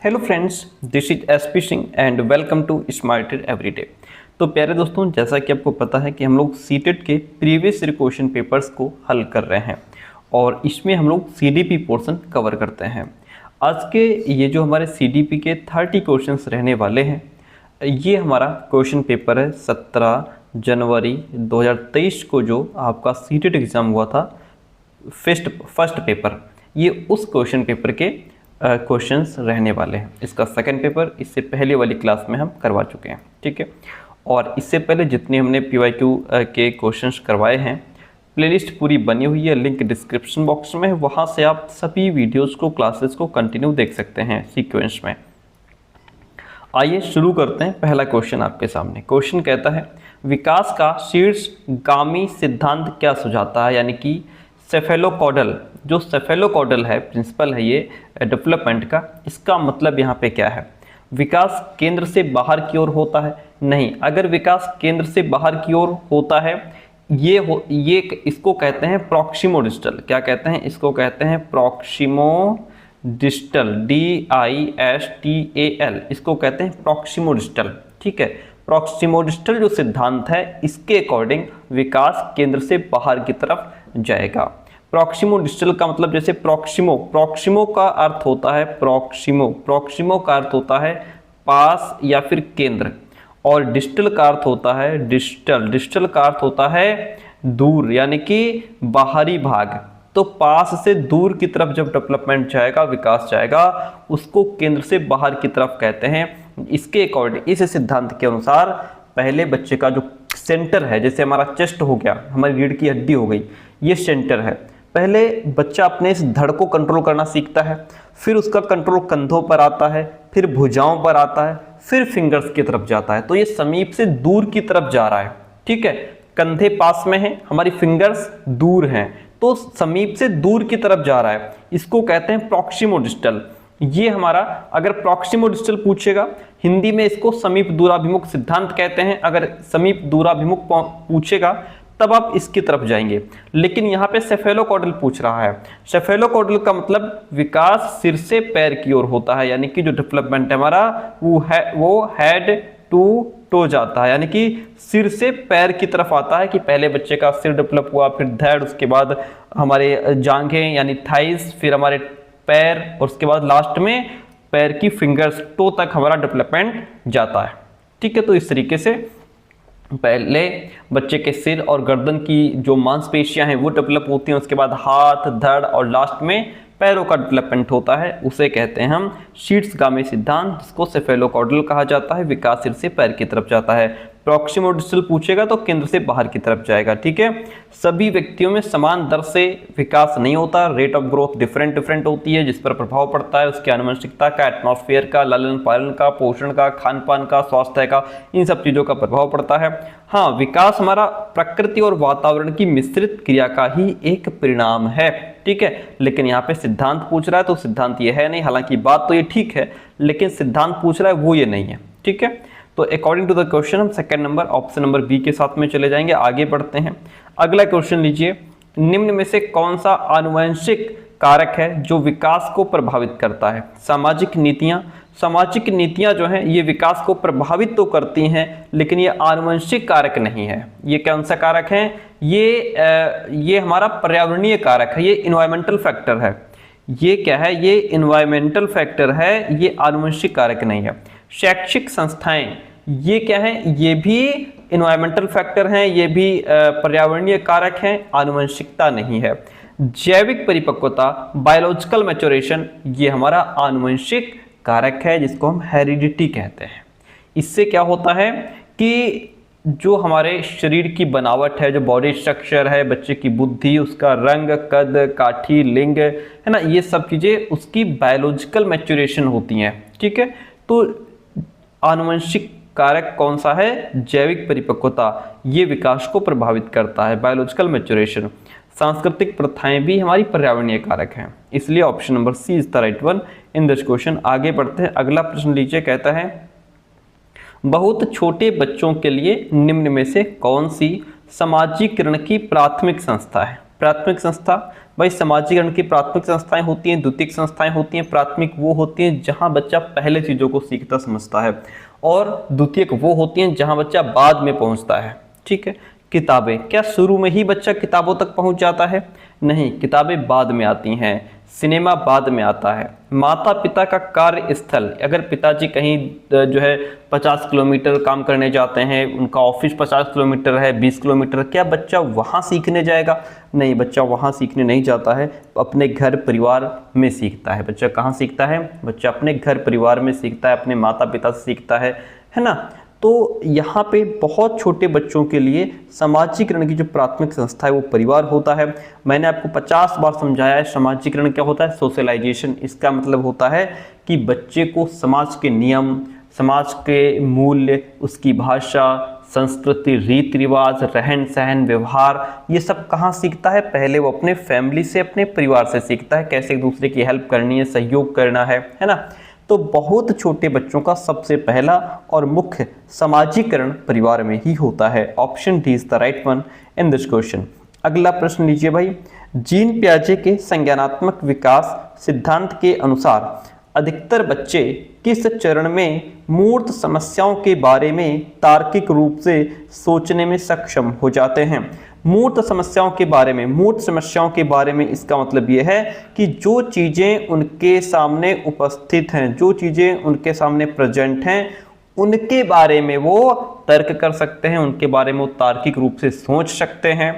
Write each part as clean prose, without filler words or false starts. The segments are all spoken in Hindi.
Hello friends, this is SP Singh and welcome to smarted everyday. तो प्यारे दोस्तों, जैसा कि आपको पता है कि हम लोग सीटेट के प्रीवियस ईयर क्वेश्चन पेपर्स को हल कर रहे हैं और इसमें हम लोग सीडीपी पोर्शन कवर करते हैं। आज के ये जो हमारे सीडीपी के 30 क्वेश्चंस रहने वाले हैं, ये हमारा क्वेश्चन पेपर है 17 जनवरी 2023 को जो आपका सीटेट एग्ज़ाम हुआ था फर्स्ट पेपर, ये उस क्वेश्चन पेपर के क्वेश्चंस रहने वाले हैं। इसका सेकंड पेपर इससे पहले वाली क्लास में हम करवा चुके हैं, ठीक है। और इससे पहले जितने हमने पीवाईक्यू के क्वेश्चंस करवाए हैं, प्लेलिस्ट पूरी बनी हुई है, लिंक डिस्क्रिप्शन बॉक्स में है, वहाँ से आप सभी वीडियोस को, क्लासेस को कंटिन्यू देख सकते हैं सीक्वेंस में। आइए शुरू करते हैं। पहला क्वेश्चन आपके सामने। क्वेश्चन कहता है, विकास का शीर्षगामी सिद्धांत क्या सुझाता है, यानी कि सेफेलोकॉडल, जो सेफेलोकॉडल है, प्रिंसिपल है ये डेवलपमेंट का, इसका मतलब यहाँ पे क्या है? विकास केंद्र से बाहर की ओर होता है? नहीं। अगर विकास केंद्र से बाहर की ओर होता है, ये इसको कहते हैं प्रॉक्सिमोडिस्टल। क्या कहते हैं? इसको कहते हैं प्रॉक्सिमोडिस्टल, DISTAL, इसको कहते हैं प्रॉक्सिमोडिस्टल, ठीक है। प्रॉक्सिमोडिस्टल जो सिद्धांत है, इसके अकॉर्डिंग विकास केंद्र से बाहर की तरफ जाएगा। प्रॉक्सिमोडिस्टल का मतलब, जैसे प्रॉक्सिमो का अर्थ होता है प्रॉक्सिमो का अर्थ होता है पास या फिर केंद्र, और डिस्टल का अर्थ होता है डिस्टल का अर्थ होता है दूर, यानी कि बाहरी भाग। तो पास से दूर की तरफ जब डेवलपमेंट जाएगा, विकास जाएगा, उसको केंद्र से बाहर की तरफ कहते हैं। इसके अकॉर्डिंग, इस सिद्धांत के अनुसार, पहले बच्चे का जो सेंटर है, जैसे हमारा चेस्ट हो गया, हमारी रीढ़ की हड्डी हो गई, ये सेंटर है। पहले बच्चा अपने इस धड़ को कंट्रोल करना सीखता है, फिर उसका कंट्रोल कंधों पर आता है, फिर भुजाओं पर आता है, फिर फिंगर्स की तरफ जाता है। तो ये समीप से दूर की तरफ जा रहा है, ठीक है। कंधे पास में हैं, हमारी फिंगर्स दूर हैं, तो समीप से दूर की तरफ जा रहा है। इसको कहते हैं प्रॉक्सिमोडिस्टल। ये हमारा, अगर प्रॉक्सिमोडिस्टल पूछेगा, हिंदी में इसको समीप दूराभिमुख सिद्धांत कहते हैं। अगर समीप दूराभिमुख पूछेगा तब आप इसकी तरफ जाएंगे। लेकिन यहाँ पे सेफेलोकॉडल पूछ रहा है। सेफेलोकॉडल का मतलब विकास सिर से पैर की ओर होता है, यानी कि जो डेवलपमेंट है हमारा, वो हेड टू टो जाता है, यानी कि सिर से पैर की तरफ आता है। कि पहले बच्चे का सिर डेवलप हुआ, फिर धड़, उसके बाद हमारे जांघें यानी थाइस, फिर हमारे पैर, और उसके बाद लास्ट में पैर की फिंगर्स, टो तक हमारा डेवलपमेंट जाता है, ठीक है। तो इस तरीके से पहले बच्चे के सिर और गर्दन की जो मांसपेशियां हैं वो डेवलप होती हैं, उसके बाद हाथ, धड़, और लास्ट में पैरों का डेवलपमेंट होता है। उसे कहते हैं हम शीर्षगामी सिद्धांत, जिसको सेफेलोकॉडल कहा जाता है। विकास सिर से पैर की तरफ जाता है। प्रॉक्सिमोडिस्टल पूछेगा तो केंद्र से बाहर की तरफ जाएगा, ठीक है। सभी व्यक्तियों में समान दर से विकास नहीं होता, रेट ऑफ ग्रोथ डिफरेंट होती है, जिस पर प्रभाव पड़ता है उसकी आनुवंशिकता का, एटमॉस्फेयर का, लालन पालन का, पोषण का, खान पान का, स्वास्थ्य का, इन सब चीज़ों का प्रभाव पड़ता है। हाँ, विकास हमारा प्रकृति और वातावरण की मिश्रित क्रिया का ही एक परिणाम है, ठीक है। लेकिन यहाँ पे सिद्धांत पूछ रहा है, तो सिद्धांत ये है नहीं। हालांकि बात तो ये ठीक है, लेकिन सिद्धांत पूछ रहा है वो ये नहीं है, ठीक है। तो अकॉर्डिंग टू द क्वेश्चन हम second number, option number B के साथ में चले जाएंगे। आगे बढ़ते हैं। अगला क्वेश्चन लीजिए, निम्न में से कौन सा आनुवंशिक कारक है जो विकास को प्रभावित करता है? सामाजिक नीतियां जो हैं, ये विकास को प्रभावित तो करती हैं, लेकिन ये आनुवंशिक कारक नहीं है। ये कौन सा कारक है? ये हमारा पर्यावरणीय कारक है, ये इन्वायरमेंटल फैक्टर है। ये क्या है? ये इन्वायरमेंटल फैक्टर है, ये आनुवंशिक कारक नहीं है। शैक्षिक संस्थाएं, ये क्या है? ये भी इन्वायरमेंटल फैक्टर हैं, ये भी पर्यावरणीय कारक हैं, आनुवंशिकता नहीं है। जैविक परिपक्वता, बायोलॉजिकल मैच्योरेशन, ये हमारा आनुवंशिक कारक है, जिसको हम हेरिडिटी कहते हैं। इससे क्या होता है कि जो हमारे शरीर की बनावट है, जो बॉडी स्ट्रक्चर है, बच्चे की बुद्धि, उसका रंग, कद, काठी, लिंग, है ना, ये सब चीज़ें उसकी बायोलॉजिकल मैच्योरेशन होती हैं, ठीक है। तो आनुवंशिक कारक कौन सा है? जैविक परिपक्वता, ये विकास को प्रभावित करता है, बायोलॉजिकल मैच्योरेशन। सांस्कृतिक प्रथाएं भी हमारी पर्यावरणीय कारक हैं, इसलिए option number C is the right one in this question. आगे बढ़ते हैं। अगला प्रश्न लीजिए, कहता है, बहुत छोटे बच्चों के लिए निम्न में से कौन सी समाजीकरण की प्राथमिक संस्था है? प्राथमिक संस्था भाई समाजीकरण की प्राथमिक संस्थाएं होती हैं, द्वितीयक संस्थाएं होती हैं। प्राथमिक वो होती हैं जहां बच्चा पहले चीज़ों को सीखता समझता है, और द्वितीयक वो होती हैं जहां बच्चा बाद में पहुंचता है। ठीक है, किताबें, क्या शुरू में ही बच्चा किताबों तक पहुंच जाता है? नहीं, किताबें बाद में आती हैं, सिनेमा बाद में आता है। माता पिता का कार्य स्थल, अगर पिताजी कहीं जो है 50 किलोमीटर काम करने जाते हैं, उनका ऑफिस 50 किलोमीटर है, 20 किलोमीटर, क्या बच्चा वहाँ सीखने जाएगा? नहीं, बच्चा वहाँ सीखने नहीं जाता है, अपने घर परिवार में सीखता है। बच्चा कहाँ सीखता है? बच्चा अपने घर परिवार में सीखता है, अपने माता पिता से सीखता है ना। तो यहाँ पे बहुत छोटे बच्चों के लिए समाजीकरण की जो प्राथमिक संस्था है वो परिवार होता है। मैंने आपको 50 बार समझाया है समाजीकरण क्या होता है, सोशलाइजेशन। इसका मतलब होता है कि बच्चे को समाज के नियम, समाज के मूल्य, उसकी भाषा, संस्कृति, रीति रिवाज, रहन सहन, व्यवहार, ये सब कहाँ सीखता है? पहले वो अपने फैमिली से, अपने परिवार से सीखता है, कैसे एक दूसरे की हेल्प करनी है, सहयोग करना है ना। तो बहुत छोटे बच्चों का सबसे पहला और मुख्य समाजीकरण परिवार में ही होता है। Option D is the right one in this question. अगला प्रश्न लीजिए भाई, जीन पियाजे के संज्ञानात्मक विकास सिद्धांत के अनुसार अधिकतर बच्चे किस चरण में मूर्त समस्याओं के बारे में तार्किक रूप से सोचने में सक्षम हो जाते हैं? मूर्त समस्याओं के बारे में, मूर्त समस्याओं के बारे में इसका मतलब यह है कि जो चीज़ें उनके सामने उपस्थित हैं, जो चीज़ें उनके सामने प्रेजेंट हैं, उनके बारे में वो तर्क कर सकते हैं, उनके बारे में वो तार्किक रूप से सोच सकते हैं।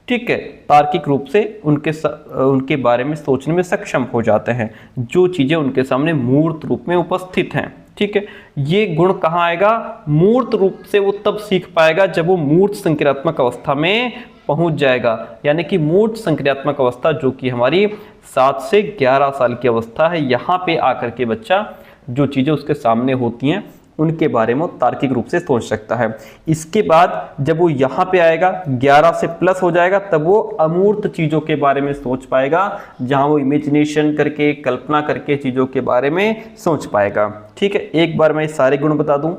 ठीक है, तार्किक रूप से उनके बारे में सोचने में सक्षम हो जाते हैं, जो चीज़ें उनके सामने मूर्त रूप में उपस्थित हैं। ठीक है, ये गुण कहाँ आएगा? मूर्त रूप से वो तब सीख पाएगा जब वो मूर्त संक्रियात्मक अवस्था में पहुंच जाएगा, यानी कि मूर्त संक्रियात्मक अवस्था जो कि हमारी 7 से 11 साल की अवस्था है। यहाँ पे आकर के बच्चा जो चीज़ें उसके सामने होती हैं उनके बारे में तार्किक रूप से सोच सकता है। इसके बाद जब वो यहाँ पे आएगा, 11 से प्लस हो जाएगा, तब वो अमूर्त चीज़ों के बारे में सोच पाएगा, जहाँ वो इमेजिनेशन करके, कल्पना करके चीज़ों के बारे में सोच पाएगा। ठीक है, एक बार मैं सारे गुण बता दूँ,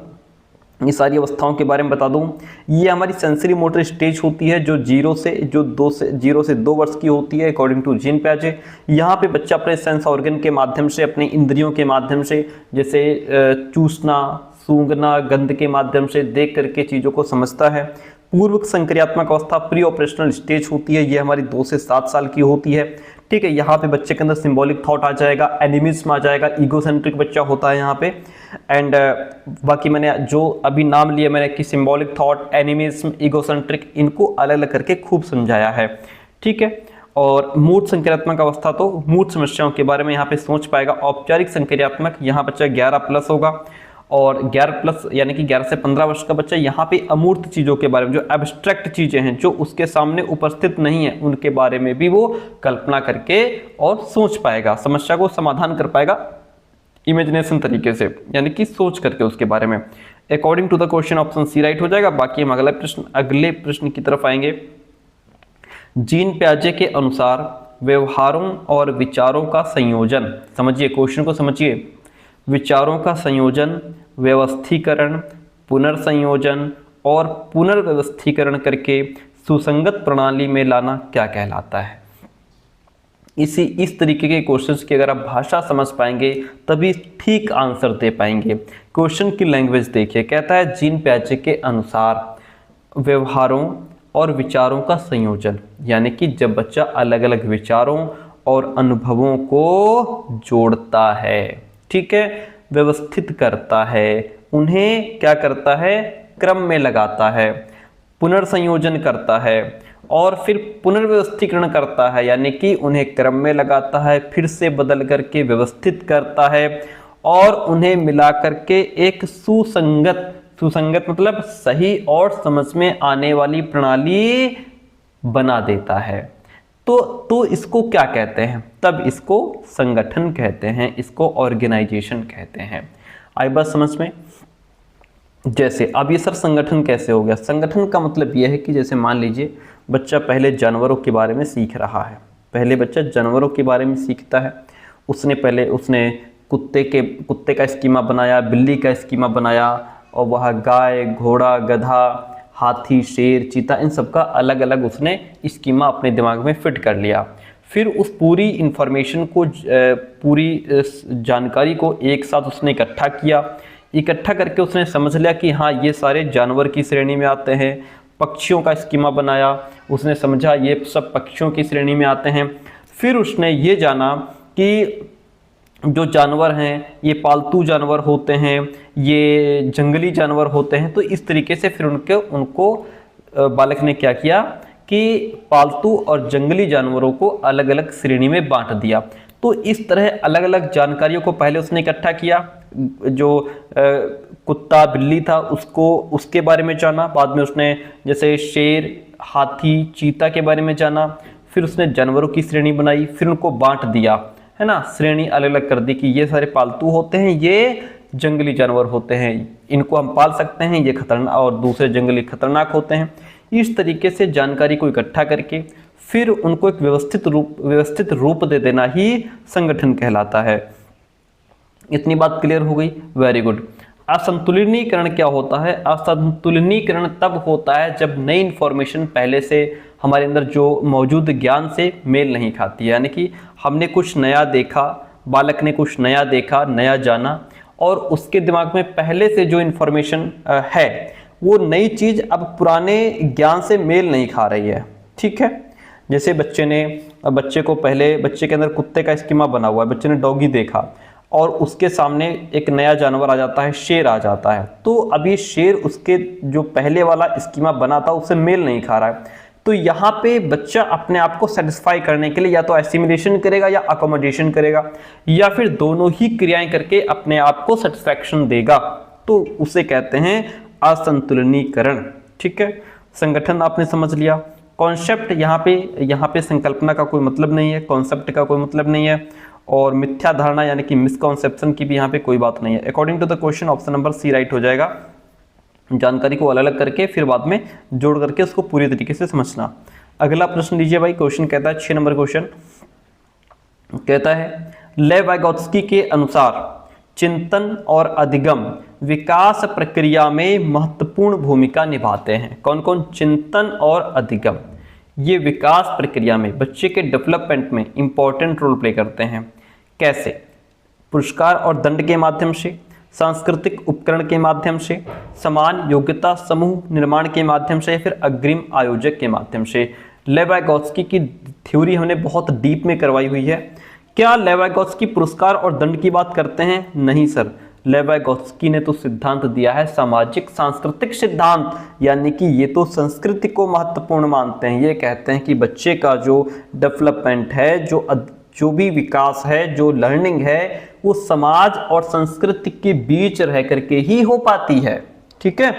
ये सारी अवस्थाओं के बारे में बता दूं। ये हमारी सेंसरी मोटर स्टेज होती है जो 0 से 2 वर्ष की होती है अकॉर्डिंग टू जीन पियाजे। यहाँ पे बच्चा अपने सेंस ऑर्गन के माध्यम से, अपने इंद्रियों के माध्यम से, जैसे चूसना, सूंघना, गंध के माध्यम से देख करके चीज़ों को समझता है। पूर्व संक्रियात्मक अवस्था प्री ऑपरेशनल स्टेज होती है, ये हमारी 2 से 7 साल की होती है। ठीक है, यहाँ पे बच्चे के अंदर सिंबॉलिक थॉट आ जाएगा, एनिमिज्म आ जाएगा, ईगोसेंट्रिक बच्चा होता है यहाँ पे। एंड बाकी मैंने जो अभी नाम लिए मैंने कि सिंबॉलिक थॉट, एनिमिज्म, ईगोसेंट्रिक, इनको अलग अलग करके खूब समझाया है। ठीक है, और मूर्त संक्रियात्मक अवस्था तो मूर्त समस्याओं के बारे में यहाँ पे सोच पाएगा। औपचारिक संक्रियात्मक, यहाँ बच्चा 11 प्लस होगा, और 11 प्लस यानी कि 11 से 15 वर्ष का बच्चा यहाँ पे अमूर्त चीज़ों के बारे में, जो एब्स्ट्रैक्ट चीज़ें हैं, जो उसके सामने उपस्थित नहीं है, उनके बारे में भी वो कल्पना करके और सोच पाएगा, समस्या को समाधान कर पाएगा इमेजिनेशन तरीके से, यानी कि सोच करके उसके बारे में। According to the question option C right हो जाएगा। बाकी हम अगले प्रश्न की तरफ आएंगे। जीन पियाजे के अनुसार व्यवहारों और विचारों का संयोजन, समझिए क्वेश्चन को समझिए, विचारों का संयोजन, व्यवस्थीकरण, पुनर्संयोजन और पुनर्व्यवस्थीकरण करके सुसंगत प्रणाली में लाना क्या कहलाता है? इस तरीके के क्वेश्चंस की अगर आप भाषा समझ पाएंगे तभी ठीक आंसर दे पाएंगे। क्वेश्चन की लैंग्वेज देखिए, कहता है जीन पियाजे के अनुसार व्यवहारों और विचारों का संयोजन, यानी कि जब बच्चा अलग अलग विचारों और अनुभवों को जोड़ता है, ठीक है, व्यवस्थित करता है, उन्हें क्या करता है, क्रम में लगाता है, पुनर्संयोजन करता है और फिर पुनर्व्यवस्थीकरण करता है, यानी कि उन्हें क्रम में लगाता है, फिर से बदल करके व्यवस्थित करता है और उन्हें मिला करके एक सुसंगत मतलब सही और समझ में आने वाली प्रणाली बना देता है। तो इसको क्या कहते हैं? तब इसको संगठन कहते हैं, इसको ऑर्गेनाइजेशन कहते हैं। आई बात समझ में? जैसे अब ये सर संगठन कैसे हो गया? संगठन का मतलब यह है कि जैसे मान लीजिए बच्चा पहले जानवरों के बारे में सीख रहा है, पहले बच्चा जानवरों के बारे में सीखता है, उसने कुत्ते का स्कीमा बनाया, बिल्ली का स्कीमा बनाया, और वह गाय, घोड़ा, गधा, हाथी, शेर, चीता, इन सब का अलग अलग उसने स्कीमा अपने दिमाग में फिट कर लिया। फिर उस पूरी इंफॉर्मेशन को पूरी जानकारी को एक साथ उसने इकट्ठा किया। इकट्ठा करके उसने समझ लिया कि हाँ ये सारे जानवर की श्रेणी में आते हैं। पक्षियों का स्कीमा बनाया, उसने समझा ये सब पक्षियों की श्रेणी में आते हैं। फिर उसने ये जाना कि जो जानवर हैं ये पालतू जानवर होते हैं, ये जंगली जानवर होते हैं। तो इस तरीके से फिर उनको बालक ने क्या किया कि पालतू और जंगली जानवरों को अलग अलग श्रेणी में बांट दिया। तो इस तरह अलग अलग जानकारियों को पहले उसने इकट्ठा किया। जो कुत्ता बिल्ली था उसको उसके बारे में जाना, बाद में उसने जैसे शेर, हाथी, चीता के बारे में जाना। फिर उसने जानवरों की श्रेणी बनाई, फिर उनको बांट दिया, है ना, श्रेणी अलग अलग कर दी कि ये सारे पालतू होते हैं, ये जंगली जानवर होते हैं, इनको हम पाल सकते हैं, ये खतरनाक, और दूसरे जंगली खतरनाक होते हैं। इस तरीके से जानकारी को इकट्ठा करके फिर उनको एक व्यवस्थित रूप दे देना ही संगठन कहलाता है। इतनी बात क्लियर हो गई, वेरी गुड। असंतुलनीकरण क्या होता है? असंतुलनीकरण तब होता है जब नई इंफॉर्मेशन पहले से हमारे अंदर जो मौजूद ज्ञान से मेल नहीं खाती है। यानी कि हमने कुछ नया देखा, बालक ने कुछ नया देखा, नया जाना, और उसके दिमाग में पहले से जो इंफॉर्मेशन है वो नई चीज़ अब पुराने ज्ञान से मेल नहीं खा रही है। ठीक है, जैसे बच्चे को पहले बच्चे के अंदर कुत्ते का स्कीमा बना हुआ है, बच्चे ने डॉगी देखा और उसके सामने एक नया जानवर आ जाता है, शेर आ जाता है। तो अब ये शेर उसके जो पहले वाला स्कीमा बना था उससे मेल नहीं खा रहा है। तो यहाँ पे बच्चा अपने आप को सेटिस्फाई करने के लिए या तो एसिमिलेशन करेगा या अकोमोडेशन करेगा, या फिर दोनों ही क्रियाएं करके अपने आप को सेटिस्फैक्शन देगा। तो उसे कहते हैं असंतुलनीकरण। ठीक है, संगठन आपने समझ लिया। कॉन्सेप्ट यहाँ पे संकल्पना का कोई मतलब नहीं है, कॉन्सेप्ट का कोई मतलब नहीं है, और मिथ्या धारणा यानी कि मिसकॉन्सेप्शन की भी यहाँ पे कोई बात नहीं है। According to the question option number C right हो जाएगा। जानकारी को अलग अलग करके फिर बाद में जोड़ करके उसको पूरी तरीके से समझना। अगला प्रश्न लीजिए भाई। क्वेश्चन कहता है 6 नंबर क्वेश्चन कहता है, लेव वाइगोत्स्की के अनुसार चिंतन और अधिगम विकास प्रक्रिया में महत्वपूर्ण भूमिका निभाते हैं। कौन कौन? चिंतन और अधिगम ये विकास प्रक्रिया में, बच्चे के डेवलपमेंट में इंपॉर्टेंट रोल प्ले करते हैं। कैसे? पुरस्कार और दंड के माध्यम से, सांस्कृतिक उपकरण के माध्यम से, समान योग्यता समूह निर्माण के माध्यम से, या फिर अग्रिम आयोजक के माध्यम से। लेव वाइगोत्स्की की थ्योरी हमने बहुत डीप में करवाई हुई है। क्या लेव वाइगोत्स्की पुरस्कार और दंड की बात करते हैं? नहीं सर, लेव वाइगोत्स्की ने तो सिद्धांत दिया है सामाजिक सांस्कृतिक सिद्धांत, यानी कि ये तो संस्कृति को महत्वपूर्ण मानते हैं। ये कहते हैं कि बच्चे का जो डेवलपमेंट है, जो भी विकास है, जो लर्निंग है, वो समाज और संस्कृति के बीच रह करके ही हो पाती है। ठीक है,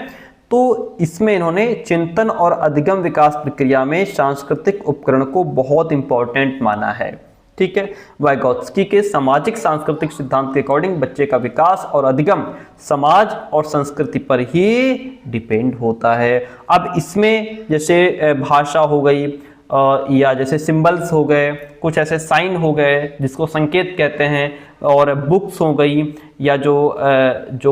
तो इसमें इन्होंने चिंतन और अधिगम विकास प्रक्रिया में सांस्कृतिक उपकरण को बहुत इंपॉर्टेंट माना है। ठीक है, वाइगोत्स्की के सामाजिक सांस्कृतिक सिद्धांत के अकॉर्डिंग बच्चे का विकास और अधिगम समाज और संस्कृति पर ही डिपेंड होता है। अब इसमें जैसे भाषा हो गई, या जैसे सिंबल्स हो गए, कुछ ऐसे साइन हो गए जिसको संकेत कहते हैं, और बुक्स हो गई, या जो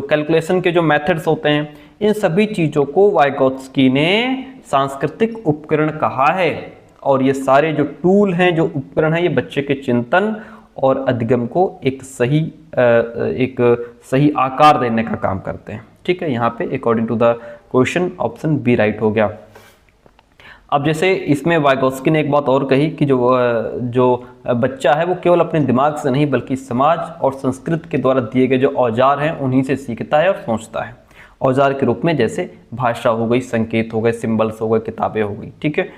कैलकुलेशन के जो मेथड्स होते हैं, इन सभी चीज़ों को वाइगोत्स्की ने सांस्कृतिक उपकरण कहा है। और ये सारे जो टूल हैं, जो उपकरण हैं, ये बच्चे के चिंतन और अधिगम को एक सही आकार देने का काम करते हैं। ठीक है, यहाँ पे according to the question option B right हो गया। अब जैसे इसमें वाइगोत्स्की ने एक बात और कही कि जो बच्चा है वो केवल अपने दिमाग से नहीं बल्कि समाज और संस्कृति के द्वारा दिए गए जो औजार हैं उन्हीं से सीखता है और सोचता है। औजार के रूप में जैसे भाषा हो गई, संकेत हो गए, सिंबल्स हो गए, किताबें हो गई। ठीक है,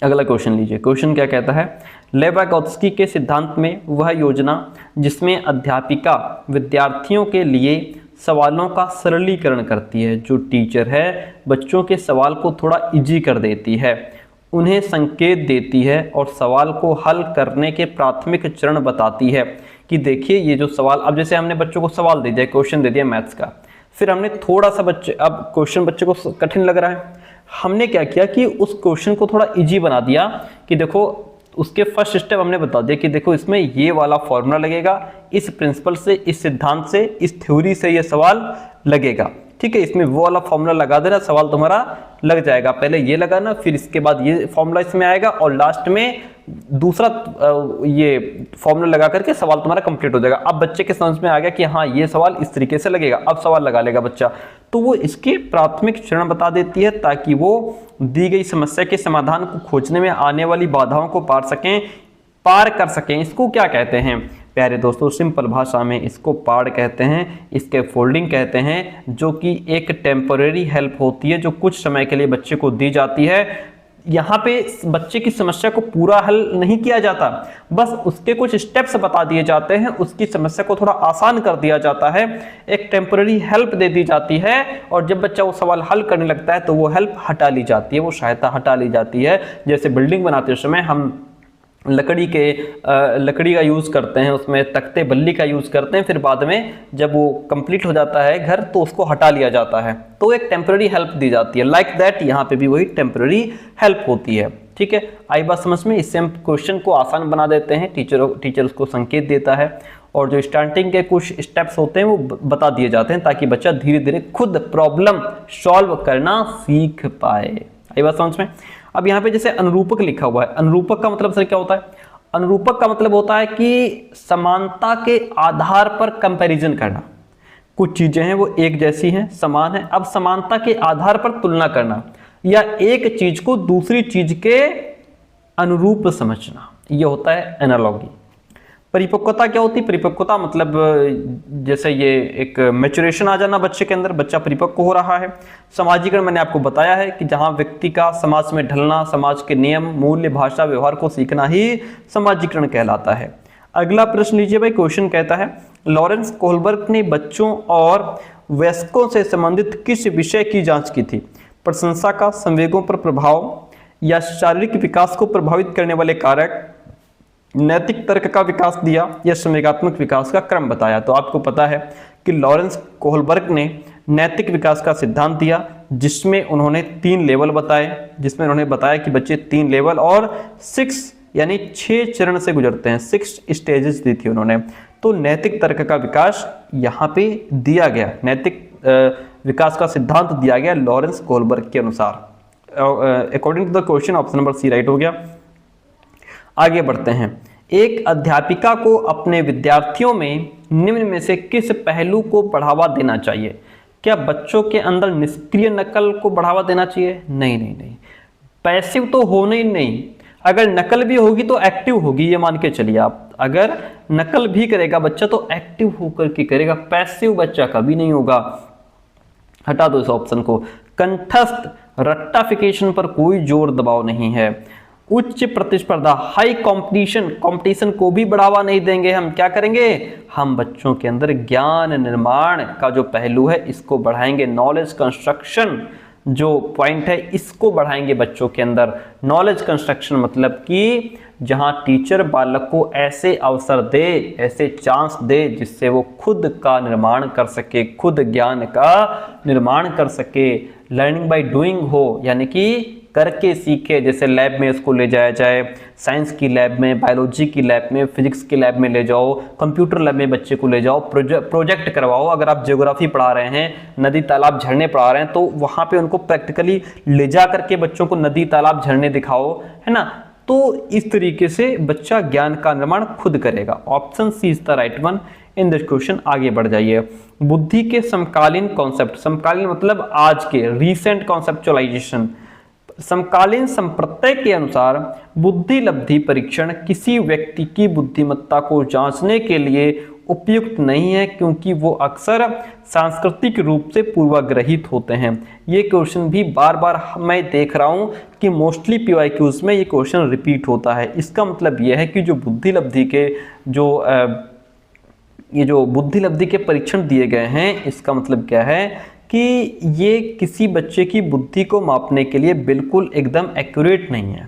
अगला क्वेश्चन लीजिए। क्वेश्चन क्या कहता है? लेव वाइगोत्स्की के सिद्धांत में वह योजना जिसमें अध्यापिका विद्यार्थियों के लिए सवालों का सरलीकरण करती है, जो टीचर है बच्चों के सवाल को थोड़ा इजी कर देती है, उन्हें संकेत देती है और सवाल को हल करने के प्राथमिक चरण बताती है कि देखिए ये जो सवाल, अब जैसे हमने बच्चों को सवाल दे दिया, क्वेश्चन दे दिया मैथ्स का, फिर हमने थोड़ा सा अब क्वेश्चन बच्चे को कठिन लग रहा है, हमने क्या किया कि उस क्वेश्चन को थोड़ा इजी बना दिया कि देखो उसके फर्स्ट स्टेप हमने बता दिया कि देखो इसमें ये वाला फॉर्मूला लगेगा, इस प्रिंसिपल से, इस सिद्धांत से, इस थ्योरी से ये सवाल लगेगा। ठीक है, इसमें वो वाला फॉर्मूला लगा देना, सवाल तुम्हारा लग जाएगा। पहले ये लगाना, फिर इसके बाद ये फॉर्मूला इसमें आएगा, और लास्ट में दूसरा ये फॉर्मूला लगा करके सवाल तुम्हारा कंप्लीट हो जाएगा। अब बच्चे के समझ में आ गया कि हाँ ये सवाल इस तरीके से लगेगा, अब सवाल लगा लेगा बच्चा, तो वो इसके प्राथमिक चरण बता देती है ताकि वो दी गई समस्या के समाधान को खोजने में आने वाली बाधाओं को पार कर सकें। इसको क्या कहते हैं प्यारे दोस्तों, सिंपल भाषा में इसको पार कहते हैं, इसके फोल्डिंग कहते हैं, जो कि एक टेम्परेरी हेल्प होती है जो कुछ समय के लिए बच्चे को दी जाती है। यहाँ पे बच्चे की समस्या को पूरा हल नहीं किया जाता, बस उसके कुछ स्टेप्स बता दिए जाते हैं, उसकी समस्या को थोड़ा आसान कर दिया जाता है, एक टेम्पररी हेल्प दे दी जाती है, और जब बच्चा वो सवाल हल करने लगता है तो वो हेल्प हटा ली जाती है, वो सहायता हटा ली जाती है। जैसे बिल्डिंग बनाते समय हम लकड़ी का यूज़ करते हैं, उसमें तख्ते बल्ली का यूज़ करते हैं, फिर बाद में जब वो कंप्लीट हो जाता है घर तो उसको हटा लिया जाता है, तो एक टेम्पररी हेल्प दी जाती है। लाइक दैट यहाँ पे भी वही टेम्पररी हेल्प होती है। ठीक है, आई बात समझ में। इससे हम क्वेश्चन को आसान बना देते हैं, टीचर उसको संकेत देता है, और जो स्टार्टिंग के कुछ स्टेप्स होते हैं वो बता दिए जाते हैं ताकि बच्चा धीरे धीरे खुद प्रॉब्लम सॉल्व करना सीख पाए। आई बात समझ में। अब यहाँ पे जैसे अनुरूपक लिखा हुआ है, अनुरूपक का मतलब सर क्या होता है? अनुरूपक का मतलब होता है कि समानता के आधार पर कंपैरिजन करना। कुछ चीजें हैं वो एक जैसी हैं, समान है, अब समानता के आधार पर तुलना करना, या एक चीज को दूसरी चीज के अनुरूप समझना, ये होता है एनालॉगी। परिपक्वता क्या होती है? परिपक्वता मतलब जैसे ये एक मैच्योरेशन आ जाना बच्चे के अंदर, बच्चा परिपक्व हो रहा है। समाजीकरण मैंने आपको बताया है कि जहां व्यक्ति का समाज में ढलना, समाज के नियम, मूल्य, भाषा, व्यवहार को सीखना ही समाजीकरण कहलाता है। अगला प्रश्न लीजिए भाई, क्वेश्चन कहता है लॉरेंस कोहलबर्ग ने बच्चों और वयस्कों से संबंधित किस विषय की जांच की थी? प्रशंसा का, संवेगों पर प्रभाव, या शारीरिक विकास को प्रभावित करने वाले कारक, नैतिक तर्क का विकास दिया, या संवेगात्मक विकास का क्रम बताया। तो आपको पता है कि लॉरेंस कोहलबर्ग ने नैतिक विकास का सिद्धांत दिया, जिसमें उन्होंने 3 लेवल बताए, जिसमें उन्होंने बताया कि बच्चे 3 लेवल और 6 यानी 6 चरण से गुजरते हैं, 6 स्टेजेस दी थी उन्होंने। तो नैतिक तर्क का विकास यहाँ पे दिया गया, नैतिक विकास का सिद्धांत दिया गया लॉरेंस कोहलबर्ग के अनुसार। According to the question option number C right हो गया। आगे बढ़ते हैं। एक अध्यापिका को अपने विद्यार्थियों में निम्न में से किस पहलू को बढ़ावा देना चाहिए? क्या बच्चों के अंदर निष्क्रिय नकल को बढ़ावा देना चाहिए? नहीं नहीं नहीं, पैसिव तो होना ही नहीं। अगर नकल भी होगी तो एक्टिव होगी, ये मान के चलिए आप। अगर नकल भी करेगा बच्चा तो एक्टिव होकर के करेगा, पैसिव बच्चा कभी नहीं होगा। हटा दो इस ऑप्शन को। कंठस्थ रट्टाफिकेशन पर कोई जोर दबाव नहीं है। उच्च प्रतिस्पर्धा, हाई कंपटीशन को भी बढ़ावा नहीं देंगे। हम क्या करेंगे? हम बच्चों के अंदर ज्ञान निर्माण का जो पहलू है इसको बढ़ाएंगे। नॉलेज कंस्ट्रक्शन जो पॉइंट है इसको बढ़ाएंगे बच्चों के अंदर। नॉलेज कंस्ट्रक्शन मतलब कि जहां टीचर बालक को ऐसे अवसर दे, ऐसे चांस दे जिससे वो खुद का निर्माण कर सके, खुद ज्ञान का निर्माण कर सके। लर्निंग बाय डूइंग हो, यानी कि करके सीखे। जैसे लैब में इसको ले जाया जाए, साइंस की लैब में, बायोलॉजी की लैब में, फिजिक्स की लैब में ले जाओ, कंप्यूटर लैब में बच्चे को ले जाओ, प्रोजेक्ट करवाओ। अगर आप ज्योग्राफी पढ़ा रहे हैं, नदी तालाब झरने पढ़ा रहे हैं, तो वहाँ पे उनको प्रैक्टिकली ले जा करके बच्चों को नदी तालाब झरने दिखाओ, है ना। तो इस तरीके से बच्चा ज्ञान का निर्माण खुद करेगा। Option C is the right one in this question. आगे बढ़ जाइए। बुद्धि के समकालीन कॉन्सेप्ट, समकालीन मतलब आज के, रीसेंट कॉन्सेप्चुअलाइजेशन। समकालीन संप्रत्यय के अनुसार बुद्धि लब्धि परीक्षण किसी व्यक्ति की बुद्धिमत्ता को जांचने के लिए उपयुक्त नहीं है, क्योंकि वो अक्सर सांस्कृतिक रूप से पूर्वाग्रहित होते हैं। ये क्वेश्चन भी बार बार मैं देख रहा हूँ कि मोस्टली PYQs में ये क्वेश्चन रिपीट होता है। इसका मतलब ये है कि जो बुद्धि लब्धि के ये जो बुद्धि लब्धि के परीक्षण दिए गए हैं, इसका मतलब क्या है कि ये किसी बच्चे की बुद्धि को मापने के लिए बिल्कुल एकदम एक्यूरेट नहीं है,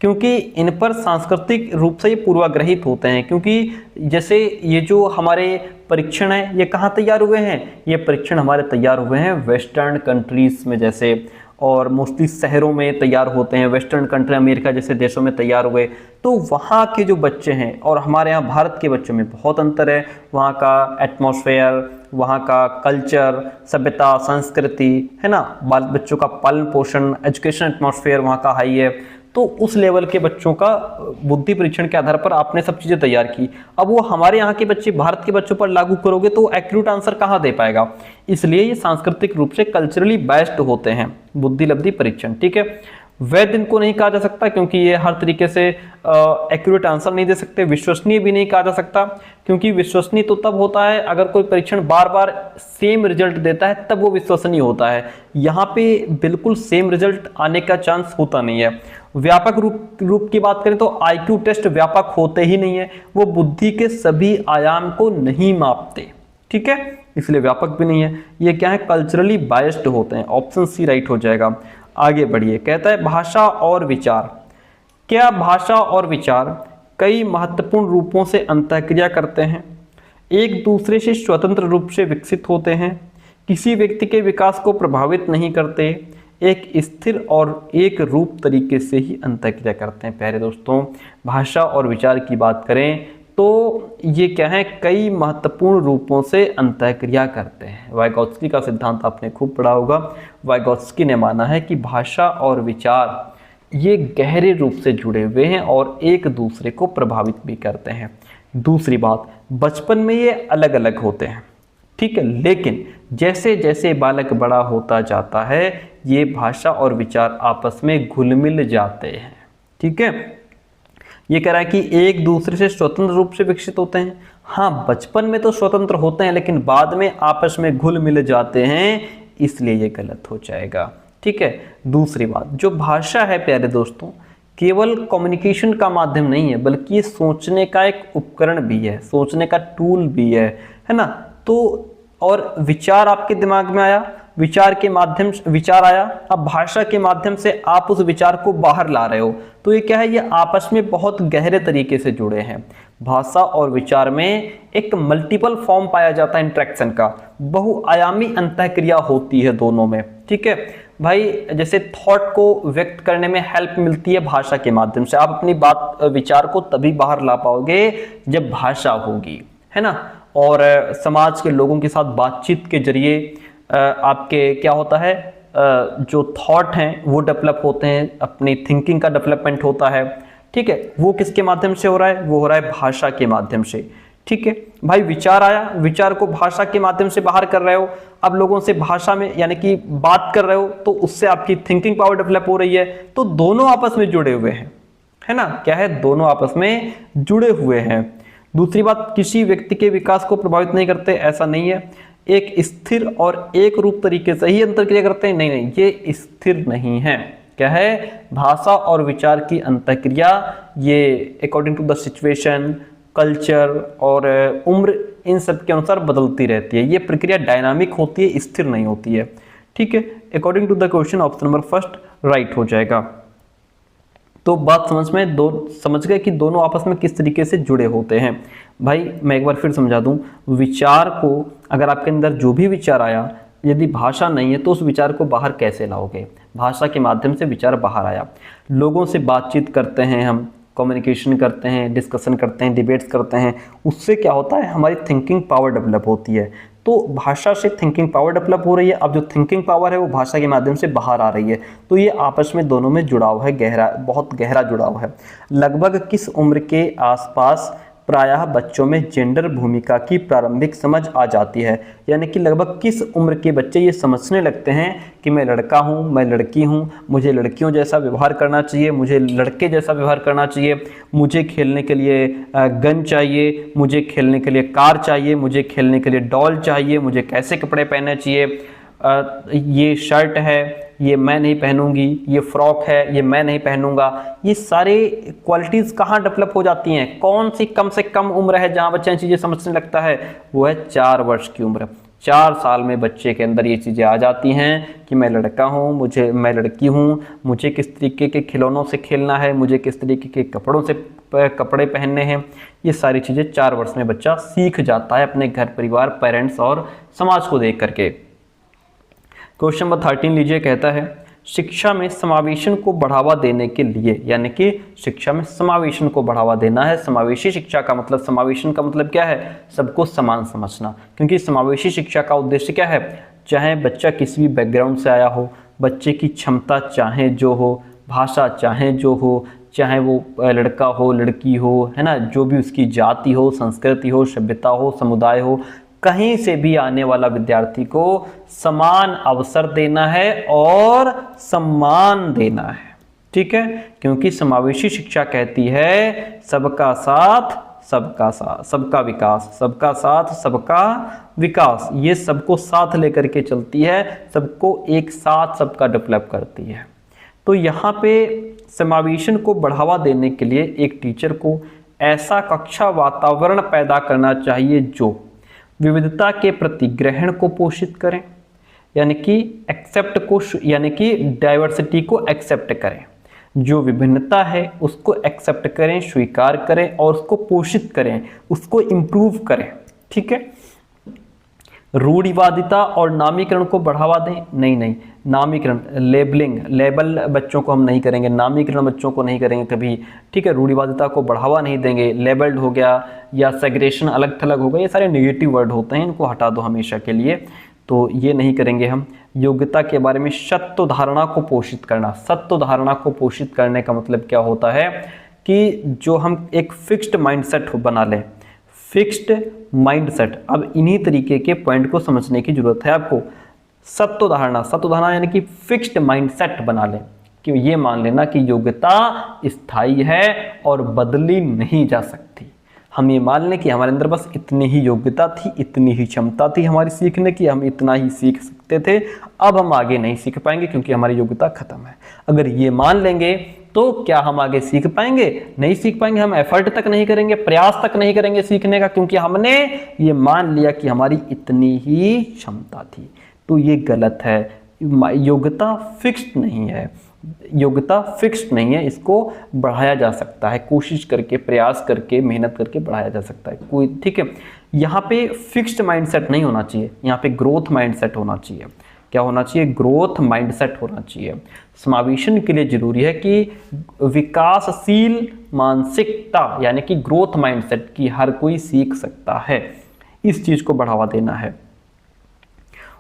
क्योंकि इन पर सांस्कृतिक रूप से ये पूर्वाग्रहित होते हैं। क्योंकि जैसे ये जो हमारे परीक्षण है ये कहाँ तैयार हुए हैं? ये परीक्षण हमारे तैयार हुए हैं वेस्टर्न कंट्रीज में, जैसे, और मोस्टली शहरों में तैयार होते हैं। वेस्टर्न कंट्री, अमेरिका जैसे देशों में तैयार हुए, तो वहाँ के जो बच्चे हैं और हमारे यहाँ भारत के बच्चों में बहुत अंतर है। वहाँ का एटमॉस्फेयर, वहाँ का कल्चर, सभ्यता, संस्कृति, है ना, बच्चों का पालन पोषण, एजुकेशन एटमॉस्फेयर वहाँ का हाई है। तो उस लेवल के बच्चों का बुद्धि परीक्षण के आधार पर आपने सब चीज़ें तैयार की। अब वो हमारे यहाँ के बच्चे भारत के बच्चों पर लागू करोगे तो एक्यूरेट आंसर कहाँ दे पाएगा। इसलिए ये सांस्कृतिक रूप से कल्चरली बेस्ड होते हैं बुद्धि लब्धि परीक्षण, ठीक है। वैध इनको नहीं कहा जा सकता क्योंकि ये हर तरीके से एक्यूरेट आंसर नहीं दे सकते। विश्वसनीय भी नहीं कहा जा सकता क्योंकि विश्वसनीय तो तब होता है अगर कोई परीक्षण बार बार सेम रिजल्ट देता है, तब वो विश्वसनीय होता है। यहाँ पे बिल्कुल सेम रिजल्ट आने का चांस होता नहीं है। व्यापक रूप की बात करें तो आईक्यू टेस्ट व्यापक होते ही नहीं है, वो बुद्धि के सभी आयाम को नहीं मापते, ठीक है, इसलिए व्यापक भी नहीं है। ये क्या है, कल्चरली बायस्ड होते हैं। ऑप्शन सी राइट हो जाएगा। आगे बढ़िए, कहता है भाषा और विचार। क्या भाषा और विचार कई महत्वपूर्ण रूपों से अंतःक्रिया करते हैं, एक दूसरे से स्वतंत्र रूप से विकसित होते हैं, किसी व्यक्ति के विकास को प्रभावित नहीं करते, एक स्थिर और एक रूप तरीके से ही अंतःक्रिया करते हैं। प्यारे दोस्तों, भाषा और विचार की बात करें तो ये क्या है, कई महत्वपूर्ण रूपों से अंतःक्रिया करते हैं। वाइगोत्स्की का सिद्धांत आपने खूब पढ़ा होगा। वाइगोत्स्की ने माना है कि भाषा और विचार ये गहरे रूप से जुड़े हुए हैं और एक दूसरे को प्रभावित भी करते हैं। दूसरी बात, बचपन में ये अलग अलग होते हैं, ठीक है, लेकिन जैसे जैसे बालक बड़ा होता जाता है ये भाषा और विचार आपस में घुल मिल जाते हैं, ठीक है। ये कह रहा है कि एक दूसरे से स्वतंत्र रूप से विकसित होते हैं। हाँ, बचपन में तो स्वतंत्र होते हैं लेकिन बाद में आपस में घुल मिल जाते हैं, इसलिए ये गलत हो जाएगा, ठीक है। दूसरी बात, जो भाषा है प्यारे दोस्तों केवल कम्युनिकेशन का माध्यम नहीं है बल्कि ये सोचने का एक उपकरण भी है, सोचने का टूल भी है ना। तो और विचार आपके दिमाग में आया, विचार के माध्यम से विचार आया, अब भाषा के माध्यम से आप उस विचार को बाहर ला रहे हो, तो ये क्या है, ये आपस में बहुत गहरे तरीके से जुड़े हैं। भाषा और विचार में एक मल्टीपल फॉर्म पाया जाता है इंटरेक्शन का, बहुआयामी अंतःक्रिया होती है दोनों में, ठीक है भाई। जैसे थॉट को व्यक्त करने में हेल्प मिलती है भाषा के माध्यम से, आप अपनी बात विचार को तभी बाहर ला पाओगे जब भाषा होगी, है ना। और समाज के लोगों के साथ बातचीत के जरिए आपके क्या होता है, जो थॉट हैं वो डेवलप होते हैं, अपनी थिंकिंग का डेवलपमेंट होता है, ठीक है। वो किसके माध्यम से हो रहा है, वो हो रहा है भाषा के माध्यम से, ठीक है भाई। विचार आया, विचार को भाषा के माध्यम से बाहर कर रहे हो, अब लोगों से भाषा में यानी कि बात कर रहे हो तो उससे आपकी थिंकिंग पावर डेवलप हो रही है, तो दोनों आपस में जुड़े हुए हैं, है ना। क्या है, दोनों आपस में जुड़े हुए हैं। दूसरी बात, किसी व्यक्ति के विकास को प्रभावित नहीं करते, ऐसा नहीं है। एक स्थिर और एक रूप तरीके से ही अंतःक्रिया करते हैं, नहीं नहीं, ये स्थिर नहीं है। क्या है, भाषा और विचार की अंतःक्रिया ये according to the situation, culture और उम्र, इन सब के अनुसार बदलती रहती है। ये प्रक्रिया डायनामिक होती है, स्थिर नहीं होती है, ठीक है। According to the question option number first right हो जाएगा। तो बात समझ गए कि दोनों आपस में किस तरीके से जुड़े होते हैं। भाई मैं एक बार फिर समझा दूं, विचार को अगर आपके अंदर जो भी विचार आया यदि भाषा नहीं है तो उस विचार को बाहर कैसे लाओगे, भाषा के माध्यम से विचार बाहर आया। लोगों से बातचीत करते हैं हम, कम्युनिकेशन करते हैं, डिस्कशन करते हैं, डिबेट्स करते हैं, उससे क्या होता है, हमारी थिंकिंग पावर डेवलप होती है। तो भाषा से थिंकिंग पावर डेवलप हो रही है, अब जो थिंकिंग पावर है वो भाषा के माध्यम से बाहर आ रही है, तो ये आपस में दोनों में जुड़ाव है, गहरा, बहुत गहरा जुड़ाव है। लगभग किस उम्र के आसपास प्रायः बच्चों में जेंडर भूमिका की प्रारंभिक समझ आ जाती है, यानी कि लगभग किस उम्र के बच्चे ये समझने लगते हैं कि मैं लड़का हूँ, मैं लड़की हूँ, मुझे लड़कियों जैसा व्यवहार करना चाहिए, मुझे लड़के जैसा व्यवहार करना चाहिए, मुझे खेलने के लिए गन चाहिए, मुझे खेलने के लिए कार चाहिए, मुझे खेलने के लिए डॉल चाहिए, मुझे कैसे कपड़े पहनने चाहिए, ये शर्ट है ये मैं नहीं पहनूंगी, ये फ्रॉक है ये मैं नहीं पहनूंगा। ये सारे क्वालिटीज़ कहाँ डेवलप हो जाती हैं, कौन सी कम से कम उम्र है जहाँ बच्चा चीज़ें समझने लगता है, वो है 4 वर्ष की उम्र। 4 साल में बच्चे के अंदर ये चीज़ें आ जाती हैं कि मैं लड़का हूँ, मैं लड़की हूँ, मुझे किस तरीके के खिलौनों से खेलना है, मुझे किस तरीके के कपड़े पहनने हैं। ये सारी चीज़ें 4 वर्ष में बच्चा सीख जाता है अपने घर परिवार, पेरेंट्स और समाज को देख करके। क्वेश्चन नंबर 13 लीजिए, कहता है शिक्षा में समावेशन को बढ़ावा देने के लिए, यानी कि शिक्षा में समावेशन को बढ़ावा देना है। समावेशी शिक्षा का मतलब, समावेशन का मतलब क्या है, सबको समान समझना, क्योंकि समावेशी शिक्षा का उद्देश्य क्या है, चाहे बच्चा किसी भी बैकग्राउंड से आया हो, बच्चे की क्षमता चाहे जो हो, भाषा चाहे जो हो, चाहे वो लड़का हो लड़की हो, है ना, जो भी उसकी जाति हो, संस्कृति हो, सभ्यता हो, समुदाय हो, कहीं से भी आने वाला विद्यार्थी को समान अवसर देना है और सम्मान देना है। ठीक है, क्योंकि समावेशी शिक्षा कहती है सबका साथ सबका साथ सबका विकास, सबका साथ सबका विकास, ये सबको साथ लेकर के चलती है, सबको एक साथ सबका डेवलप करती है। तो यहाँ पे समावेशन को बढ़ावा देने के लिए एक टीचर को ऐसा कक्षा वातावरण पैदा करना चाहिए जो विविधता के प्रति ग्रहण को पोषित करें, यानी कि एक्सेप्ट को, यानी कि डाइवर्सिटी को एक्सेप्ट करें, जो विभिन्नता है उसको एक्सेप्ट करें, स्वीकार करें और उसको पोषित करें, उसको इम्प्रूव करें। ठीक है, रूढ़िवादिता और नामीकरण को बढ़ावा दें, नहीं, नामीकरण, लेबल बच्चों को हम नहीं करेंगे, नामीकरण बच्चों को नहीं करेंगे कभी। ठीक है, रूढ़िवादिता को बढ़ावा नहीं देंगे, लेबल्ड हो गया या सेग्रेशन अलग थलग हो गया, ये सारे नेगेटिव वर्ड होते हैं, इनको हटा दो हमेशा के लिए, तो ये नहीं करेंगे हम। योग्यता के बारे में सत्य धारणा को पोषित करना, सत्य धारणा को पोषित करने का मतलब क्या होता है कि जो हम एक फिक्स्ड माइंडसेट बना लें, फिक्स्ड माइंडसेट। अब इन्हीं तरीके के पॉइंट को समझने की जरूरत है आपको। सत्य धारणा यानी कि फिक्स्ड माइंडसेट बना लें कि ये मान लेना कि योग्यता स्थायी है और बदली नहीं जा सकती। हम ये मान लें कि हमारे अंदर बस इतनी ही योग्यता थी, इतनी ही क्षमता थी हमारी सीखने की, हम इतना ही सीख सकते थे, अब हम आगे नहीं सीख पाएंगे क्योंकि हमारी योग्यता खत्म है। अगर ये मान लेंगे तो क्या हम आगे सीख पाएंगे? नहीं सीख पाएंगे, हम एफर्ट तक नहीं करेंगे, प्रयास तक नहीं करेंगे सीखने का, क्योंकि हमने ये मान लिया कि हमारी इतनी ही क्षमता थी। तो ये गलत है। योग्यता फिक्स्ड नहीं है, योग्यता फिक्स्ड नहीं है, इसको बढ़ाया जा सकता है, कोशिश करके, प्रयास करके, मेहनत करके बढ़ाया जा सकता है कोई। ठीक है, यहाँ पे फिक्स्ड माइंडसेट नहीं होना चाहिए, यहाँ पे ग्रोथ माइंडसेट होना चाहिए। क्या होना चाहिए? ग्रोथ माइंडसेट होना चाहिए। समावेशन के लिए जरूरी है कि विकासशील मानसिकता यानी कि ग्रोथ माइंडसेट की हर कोई सीख सकता है, इस चीज को बढ़ावा देना है।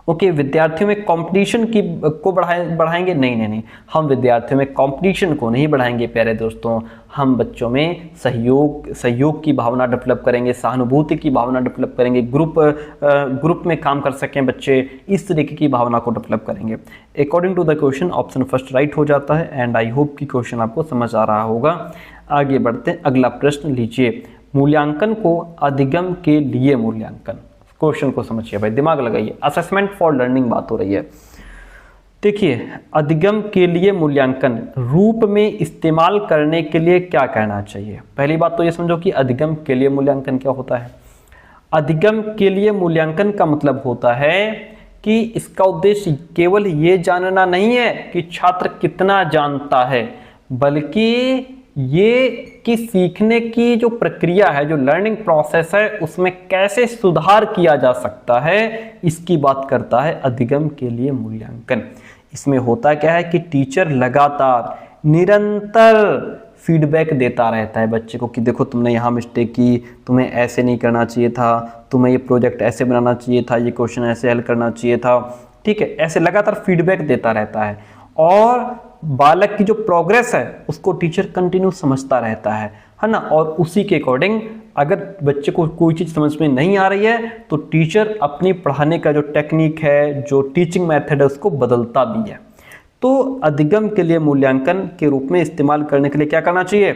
ओके, विद्यार्थियों में कंपटीशन को बढ़ाएंगे? नहीं, हम विद्यार्थियों में कंपटीशन को नहीं बढ़ाएंगे प्यारे दोस्तों, हम बच्चों में सहयोग की भावना डेवलप करेंगे, सहानुभूति की भावना डेवलप करेंगे, ग्रुप में काम कर सकें बच्चे, इस तरीके की भावना को डेवलप करेंगे। According to the question option first right हो जाता है एंड आई होप कि क्वेश्चन आपको समझ आ रहा होगा। आगे बढ़ते हैं, अगला प्रश्न लीजिए। मूल्यांकन को अधिगम के लिए मूल्यांकन, क्वेश्चन को समझिए भाई, दिमाग लगाइए, असेसमेंट फॉर लर्निंग बात हो रही है। देखिए, अधिगम के लिए मूल्यांकन रूप में इस्तेमाल करने के लिए क्या कहना चाहिए? पहली बात तो ये समझो कि अधिगम के लिए मूल्यांकन क्या होता है। अधिगम के लिए मूल्यांकन का मतलब होता है कि इसका उद्देश्य केवल ये जानना नहीं है कि छात्र कितना जानता है, बल्कि ये कि सीखने की जो प्रक्रिया है, जो लर्निंग प्रोसेस है, उसमें कैसे सुधार किया जा सकता है, इसकी बात करता है अधिगम के लिए मूल्यांकन। इसमें होता क्या है कि टीचर लगातार निरंतर फीडबैक देता रहता है बच्चे को कि देखो तुमने यहाँ मिस्टेक की, तुम्हें ऐसे नहीं करना चाहिए था, तुम्हें ये प्रोजेक्ट ऐसे बनाना चाहिए था, ये क्वेश्चन ऐसे हल करना चाहिए था। ठीक है, ऐसे लगातार फीडबैक देता रहता है और बालक की जो प्रोग्रेस है उसको टीचर कंटिन्यू समझता रहता है ना। और उसी के अकॉर्डिंग अगर बच्चे को कोई चीज़ समझ में नहीं आ रही है तो टीचर अपनी पढ़ाने का जो टेक्निक है, जो टीचिंग मेथड है, उसको बदलता भी है। तो अधिगम के लिए मूल्यांकन के रूप में इस्तेमाल करने के लिए क्या करना चाहिए?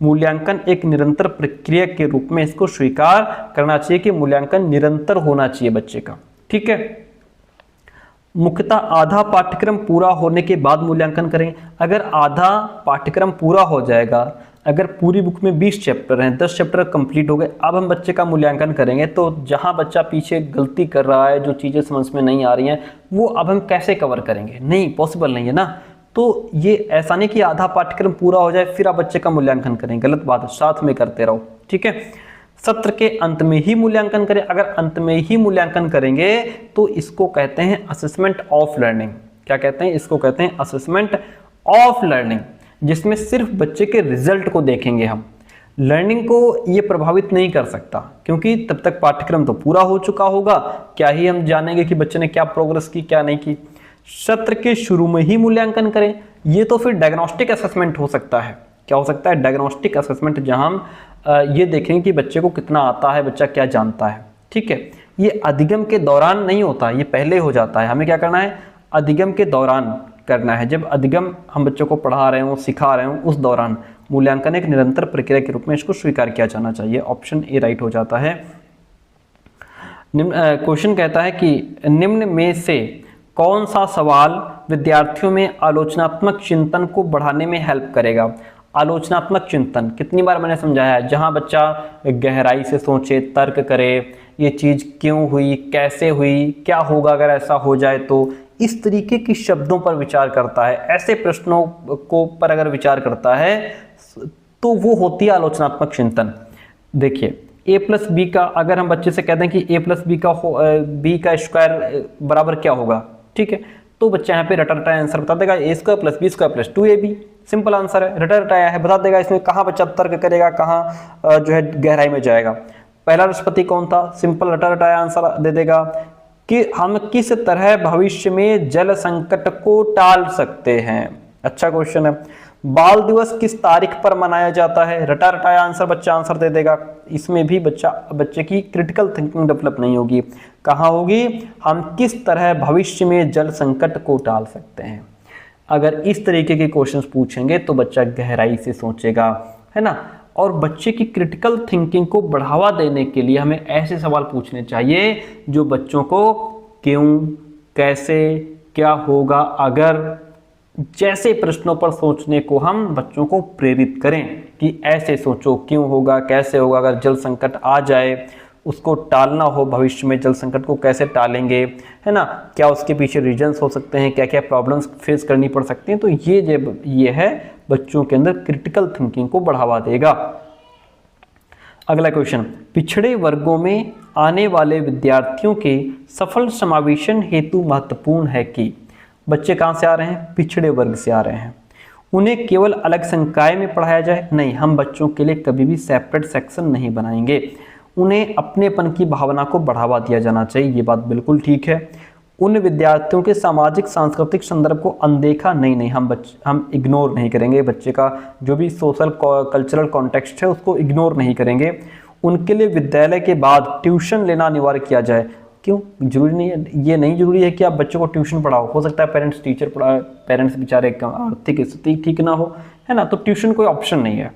मूल्यांकन एक निरंतर प्रक्रिया के रूप में इसको स्वीकार करना चाहिए कि मूल्यांकन निरंतर होना चाहिए बच्चे का। ठीक है, मुख्यतः आधा पाठ्यक्रम पूरा होने के बाद मूल्यांकन करें। अगर आधा पाठ्यक्रम पूरा हो जाएगा, अगर पूरी बुक में 20 चैप्टर हैं, 10 चैप्टर कंप्लीट हो गए, अब हम बच्चे का मूल्यांकन करेंगे, तो जहां बच्चा पीछे गलती कर रहा है, जो चीज़ें समझ में नहीं आ रही हैं, वो अब हम कैसे कवर करेंगे? नहीं, पॉसिबल नहीं है ना। तो ये ऐसा नहीं कि आधा पाठ्यक्रम पूरा हो जाए फिर आप बच्चे का मूल्यांकन करें, गलत बात है, साथ में करते रहो। ठीक है, सत्र के अंत में ही मूल्यांकन करें। अगर अंत में ही मूल्यांकन करेंगे तो इसको कहते हैं असेसमेंट ऑफ लर्निंग। क्या कहते हैं? इसको कहते हैं असेसमेंट ऑफ लर्निंग, जिसमें सिर्फ बच्चे के रिजल्ट को देखेंगे हम। लर्निंग को ये प्रभावित नहीं कर सकता क्योंकि तब तक पाठ्यक्रम तो पूरा हो चुका होगा, क्या ही हम जानेंगे कि बच्चे ने क्या प्रोग्रेस की, क्या नहीं की। सत्र के शुरू में ही मूल्यांकन करें, ये तो फिर डायग्नोस्टिक असेसमेंट हो सकता है। क्या हो सकता है? डायग्नोस्टिक असेसमेंट, जहां हम ये देखेंगे कि बच्चे को कितना आता है, बच्चा क्या जानता है। ठीक है, ये अधिगम के दौरान नहीं होता, ये पहले हो जाता है। हमें क्या करना है? अधिगम के दौरान करना है। जब अधिगम हम बच्चों को पढ़ा रहे हों, सिखा रहे हों, उस दौरान मूल्यांकन एक निरंतर प्रक्रिया के रूप में इसको स्वीकार किया जाना चाहिए। ऑप्शन ए राइट हो जाता है। क्वेश्चन कहता है कि निम्न में से कौन सा सवाल विद्यार्थियों में आलोचनात्मक चिंतन को बढ़ाने में हेल्प करेगा? आलोचनात्मक चिंतन कितनी बार मैंने समझाया है? जहां बच्चा गहराई से सोचे, तर्क करे, ये चीज़ क्यों हुई, कैसे हुई, क्या होगा अगर ऐसा हो जाए तो, इस तरीके के शब्दों पर विचार करता है, ऐसे प्रश्नों को पर अगर विचार करता है तो वो होती है आलोचनात्मक चिंतन। देखिए, a प्लस बी का अगर हम बच्चे से कहते हैं कि a प्लस बी का स्क्वायर बराबर क्या होगा, ठीक है, तो बच्चा यहाँ पे रटा रटाया आंसर बता देगा, A square plus B square plus 2ab। Simple answer है, रटा रटाया है, बता देगा। इसमें कहाँ बच्चा तर्क करेगा, कहाँ जो है गहराई में जाएगा। पहला निष्पत्ति कौन था? सिंपल रटा रटाया आंसर दे देगा कि हम किस तरह भविष्य में जल संकट को टाल सकते हैं। अच्छा क्वेश्चन है। बाल दिवस किस तारीख पर मनाया जाता है? रटा रटाया आंसर बच्चा आंसर दे देगा। इसमें भी बच्चे की क्रिटिकल थिंकिंग डेवलप नहीं होगी। कहाँ होगी? हम किस तरह भविष्य में जल संकट को टाल सकते हैं। अगर इस तरीके के क्वेश्चंस पूछेंगे तो बच्चा गहराई से सोचेगा, है ना। और बच्चे की क्रिटिकल थिंकिंग को बढ़ावा देने के लिए हमें ऐसे सवाल पूछने चाहिए जो बच्चों को क्यों, कैसे, क्या होगा अगर, जैसे प्रश्नों पर सोचने को हम बच्चों को प्रेरित करें कि ऐसे सोचो, क्यों होगा, कैसे होगा, अगर जल संकट आ जाए, उसको टालना हो, भविष्य में जल संकट को कैसे टालेंगे, है ना, क्या उसके पीछे रीजंस हो सकते हैं, क्या क्या प्रॉब्लम्स फेस करनी पड़ सकती हैं। तो ये है बच्चों के अंदर क्रिटिकल थिंकिंग को बढ़ावा देगा। अगला क्वेश्चन, पिछड़े वर्गों में आने वाले विद्यार्थियों के सफल समावेशन हेतु महत्वपूर्ण है कि, बच्चे कहाँ से आ रहे हैं? पिछड़े वर्ग से आ रहे हैं। उन्हें केवल अलग संकाय में पढ़ाया जाए? नहीं, हम बच्चों के लिए कभी भी सेपरेट सेक्शन नहीं बनाएंगे। उन्हें अपनेपन की भावना को बढ़ावा दिया जाना चाहिए, ये बात बिल्कुल ठीक है। उन विद्यार्थियों के सामाजिक सांस्कृतिक संदर्भ को अनदेखा नहीं, हम इग्नोर नहीं करेंगे। बच्चे का जो भी सोशल कल्चरल कॉन्टेक्स्ट है उसको इग्नोर नहीं करेंगे। उनके लिए विद्यालय के बाद ट्यूशन लेना अनिवार्य किया जाए। क्यों? जरूरी नहीं है, ये नहीं जरूरी है कि आप बच्चों को ट्यूशन पढ़ाओ। हो सकता है पेरेंट्स बेचारे आर्थिक स्थिति ठीक ना हो, है ना, तो ट्यूशन कोई ऑप्शन नहीं है।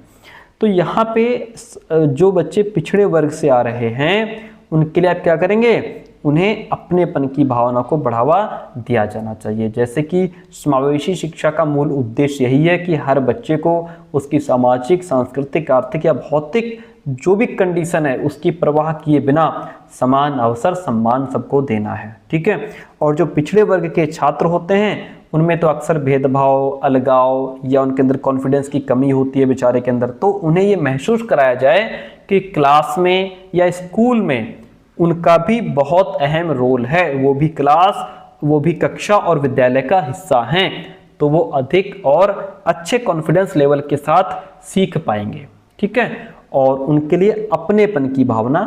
तो यहाँ पे जो बच्चे पिछड़े वर्ग से आ रहे हैं उनके लिए आप क्या करेंगे? उन्हें अपनेपन की भावना को बढ़ावा दिया जाना चाहिए। जैसे कि समावेशी शिक्षा का मूल उद्देश्य यही है कि हर बच्चे को उसकी सामाजिक, सांस्कृतिक, आर्थिक या भौतिक जो भी कंडीशन है उसकी परवाह किए बिना समान अवसर, सम्मान सबको देना है। ठीक है। और जो पिछड़े वर्ग के छात्र होते हैं उनमें तो अक्सर भेदभाव, अलगाव या उनके अंदर कॉन्फिडेंस की कमी होती है बेचारे के अंदर। तो उन्हें ये महसूस कराया जाए कि क्लास में या स्कूल में उनका भी बहुत अहम रोल है, वो भी क्लास, वो भी कक्षा और विद्यालय का हिस्सा हैं, तो वो अधिक और अच्छे कॉन्फिडेंस लेवल के साथ सीख पाएंगे। ठीक है। और उनके लिए अपनेपन की भावना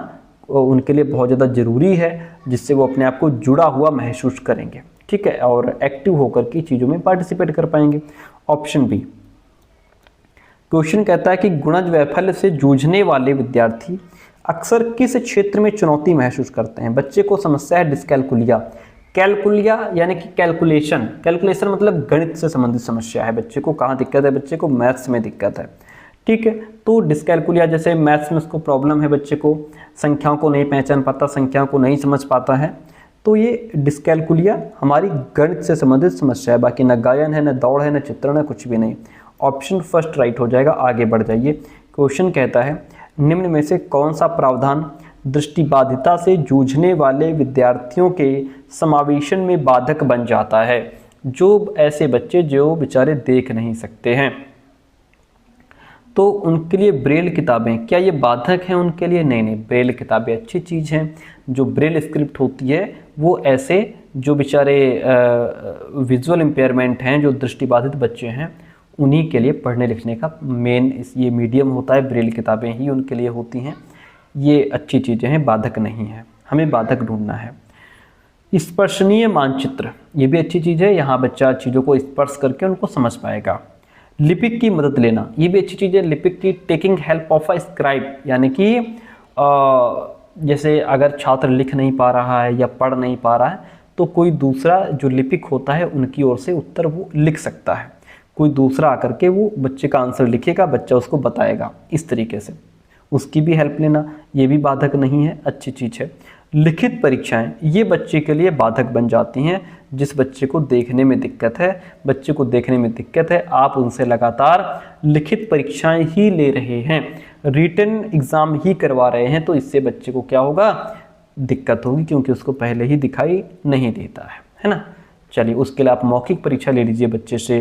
उनके लिए बहुत ज़्यादा ज़रूरी है, जिससे वो अपने आप को जुड़ा हुआ महसूस करेंगे। ठीक है। और एक्टिव होकर की चीज़ों में पार्टिसिपेट कर पाएंगे। Option B. क्वेश्चन कहता है कि गुणज वैफल्य से जूझने वाले विद्यार्थी अक्सर किस क्षेत्र में चुनौती महसूस करते हैं? बच्चे को समस्या है डिस्कैलकुलिया। कैलकुलिया यानी कि कैलकुलेशन मतलब गणित से संबंधित समस्या है। बच्चे को कहाँ दिक्कत है? बच्चे को मैथ्स में दिक्कत है। ठीक है। तो डिस्कैलकुलिया जैसे मैथ्स में उसको प्रॉब्लम है, बच्चे को संख्याओं को नहीं पहचान पाता, संख्याओं को नहीं समझ पाता है, तो ये डिस्कैलकुलिया हमारी गणित से संबंधित समस्या है। बाकी न गायन है, न दौड़ है, न चित्रण है, कुछ भी नहीं। ऑप्शन फर्स्ट राइट हो जाएगा। आगे बढ़ जाइए। क्वेश्चन कहता है निम्न में से कौन सा प्रावधान दृष्टिबाधिता से जूझने वाले विद्यार्थियों के समावेशन में बाधक बन जाता है? जो ऐसे बच्चे जो बेचारे देख नहीं सकते हैं, तो उनके लिए ब्रेल किताबें, क्या ये बाधक हैं उनके लिए? नहीं, ब्रेल किताबें अच्छी चीज़ हैं। जो ब्रेल स्क्रिप्ट होती है वो ऐसे जो बेचारे विजुअल इम्पेयरमेंट हैं, जो दृष्टिबाधित बच्चे हैं, उन्हीं के लिए पढ़ने लिखने का मेन ये मीडियम होता है। ब्रेल किताबें ही उनके लिए होती हैं। ये अच्छी चीज़ें हैं, बाधक नहीं है। हमें बाधक ढूंढना है। स्पर्शनीय मानचित्र, ये भी अच्छी चीज़ है, यहाँ बच्चा चीज़ों को स्पर्श करके उनको समझ पाएगा। लिपिक की मदद लेना, ये भी अच्छी चीज़ है। लिपिक की taking help of a scribe, यानी कि जैसे अगर छात्र लिख नहीं पा रहा है या पढ़ नहीं पा रहा है तो कोई दूसरा जो लिपिक होता है उनकी ओर से उत्तर वो लिख सकता है। कोई दूसरा आकर के वो बच्चे का आंसर लिखेगा, बच्चा उसको बताएगा, इस तरीके से उसकी भी हेल्प लेना, ये भी बाधक नहीं है, अच्छी चीज़ है। लिखित परीक्षाएं, ये बच्चे के लिए बाधक बन जाती हैं। जिस बच्चे को देखने में दिक्कत है, बच्चे को देखने में दिक्कत है, आप उनसे लगातार लिखित परीक्षाएं ही ले रहे हैं, रिटन एग्ज़ाम ही करवा रहे हैं, तो इससे बच्चे को क्या होगा, दिक्कत होगी, क्योंकि उसको पहले ही दिखाई नहीं देता है ना। चलिए, उसके लिए आप मौखिक परीक्षा ले लीजिए बच्चे से,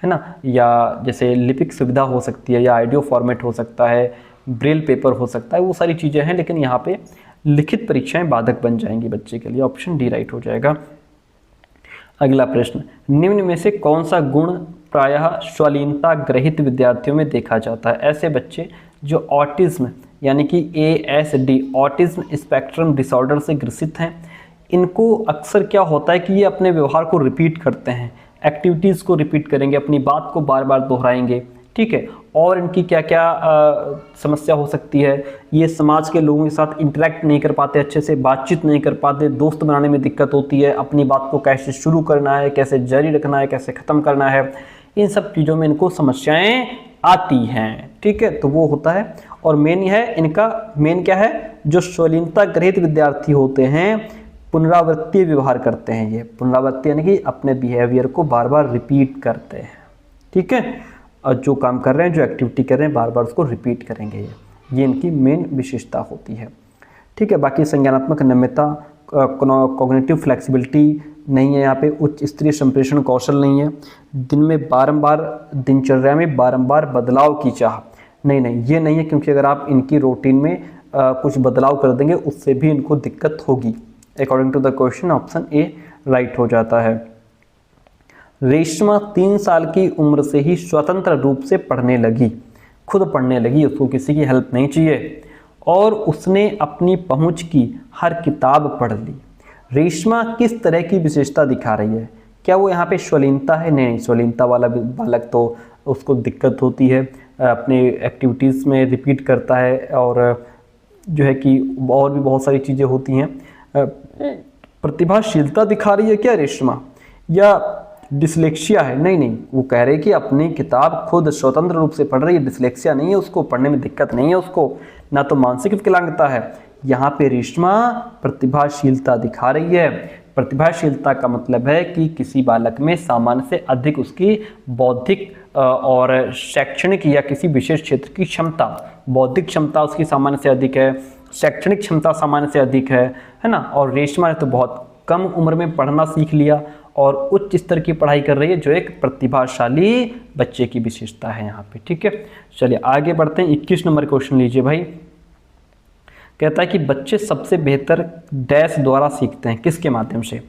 है ना, या जैसे लिपिक सुविधा हो सकती है, या ऑडियो फॉर्मेट हो सकता है, ब्रेल पेपर हो सकता है, वो सारी चीज़ें हैं, लेकिन यहाँ पे लिखित परीक्षाएं बाधक बन जाएंगी बच्चे के लिए। ऑप्शन डी राइट हो जाएगा। अगला प्रश्न, निम्न में से कौन सा गुण प्रायः स्वलीनता ग्रहित विद्यार्थियों में देखा जाता है? ऐसे बच्चे जो ऑटिज्म यानी कि ASD ऑटिज्म स्पेक्ट्रम डिसऑर्डर से ग्रसित हैं, इनको अक्सर क्या होता है कि ये अपने व्यवहार को रिपीट करते हैं, एक्टिविटीज़ को रिपीट करेंगे, अपनी बात को बार बार दोहराएंगे, ठीक है। और इनकी क्या क्या समस्या हो सकती है, ये समाज के लोगों के साथ इंटरेक्ट नहीं कर पाते, अच्छे से बातचीत नहीं कर पाते, दोस्त बनाने में दिक्कत होती है, अपनी बात को कैसे शुरू करना है, कैसे जारी रखना है, कैसे ख़त्म करना है, इन सब चीज़ों में इनको समस्याएं आती हैं, ठीक है। तो वो होता है। और मेन है इनका, मेन क्या है, जो स्वलीनता ग्रहित विद्यार्थी होते हैं पुनरावृत्तीय व्यवहार करते हैं। ये पुनरावृत्ति यानी कि अपने बिहेवियर को बार बार रिपीट करते हैं, ठीक है। और जो काम कर रहे हैं, जो एक्टिविटी कर रहे हैं, बार बार उसको रिपीट करेंगे, ये इनकी मेन विशेषता होती है, ठीक है। बाकी संज्ञानात्मक नम्यता, कॉग्निटिव फ्लेक्सिबिलिटी नहीं है, यहाँ पे उच्च स्तरीय संप्रेषण कौशल नहीं है, दिन में बारंबार, दिनचर्या में बारंबार बदलाव की चाह, नहीं, ये नहीं है, क्योंकि अगर आप इनकी रूटीन में कुछ बदलाव कर देंगे उससे भी इनको दिक्कत होगी। According to the question option A right हो जाता है। रेशमा 3 साल की उम्र से ही स्वतंत्र रूप से पढ़ने लगी, खुद पढ़ने लगी, उसको किसी की हेल्प नहीं चाहिए, और उसने अपनी पहुंच की हर किताब पढ़ ली। रेशमा किस तरह की विशेषता दिखा रही है? क्या वो यहाँ पे स्वलीनता है? नहीं, स्वलीनता वाला बालक तो उसको दिक्कत होती है, अपने एक्टिविटीज़ में रिपीट करता है, और जो है कि और भी बहुत सारी चीज़ें होती हैं। प्रतिभाशीलता दिखा रही है क्या रेशमा, या डिसलेक्सिया है? नहीं, वो कह रहे हैं कि अपनी किताब खुद स्वतंत्र रूप से पढ़ रही है, डिसलेक्सिया नहीं है उसको, पढ़ने में दिक्कत नहीं है उसको, ना तो मानसिक विकलांगता है। यहाँ पे रेशमा प्रतिभाशीलता दिखा रही है। प्रतिभाशीलता का मतलब है कि किसी बालक में सामान्य से अधिक उसकी बौद्धिक और शैक्षणिक या किसी विशेष क्षेत्र की क्षमता, बौद्धिक क्षमता उसकी सामान्य से अधिक है, शैक्षणिक क्षमता सामान्य से अधिक है ना। और रेशमा ने तो बहुत कम उम्र में पढ़ना सीख लिया और उच्च स्तर की पढ़ाई कर रही है, जो एक प्रतिभाशाली बच्चे की विशेषता है यहाँ पे, ठीक है। चलिए आगे बढ़ते हैं। 21 नंबर क्वेश्चन लीजिए भाई। कहता है कि बच्चे सबसे बेहतर डैश द्वारा सीखते हैं, किसके माध्यम से?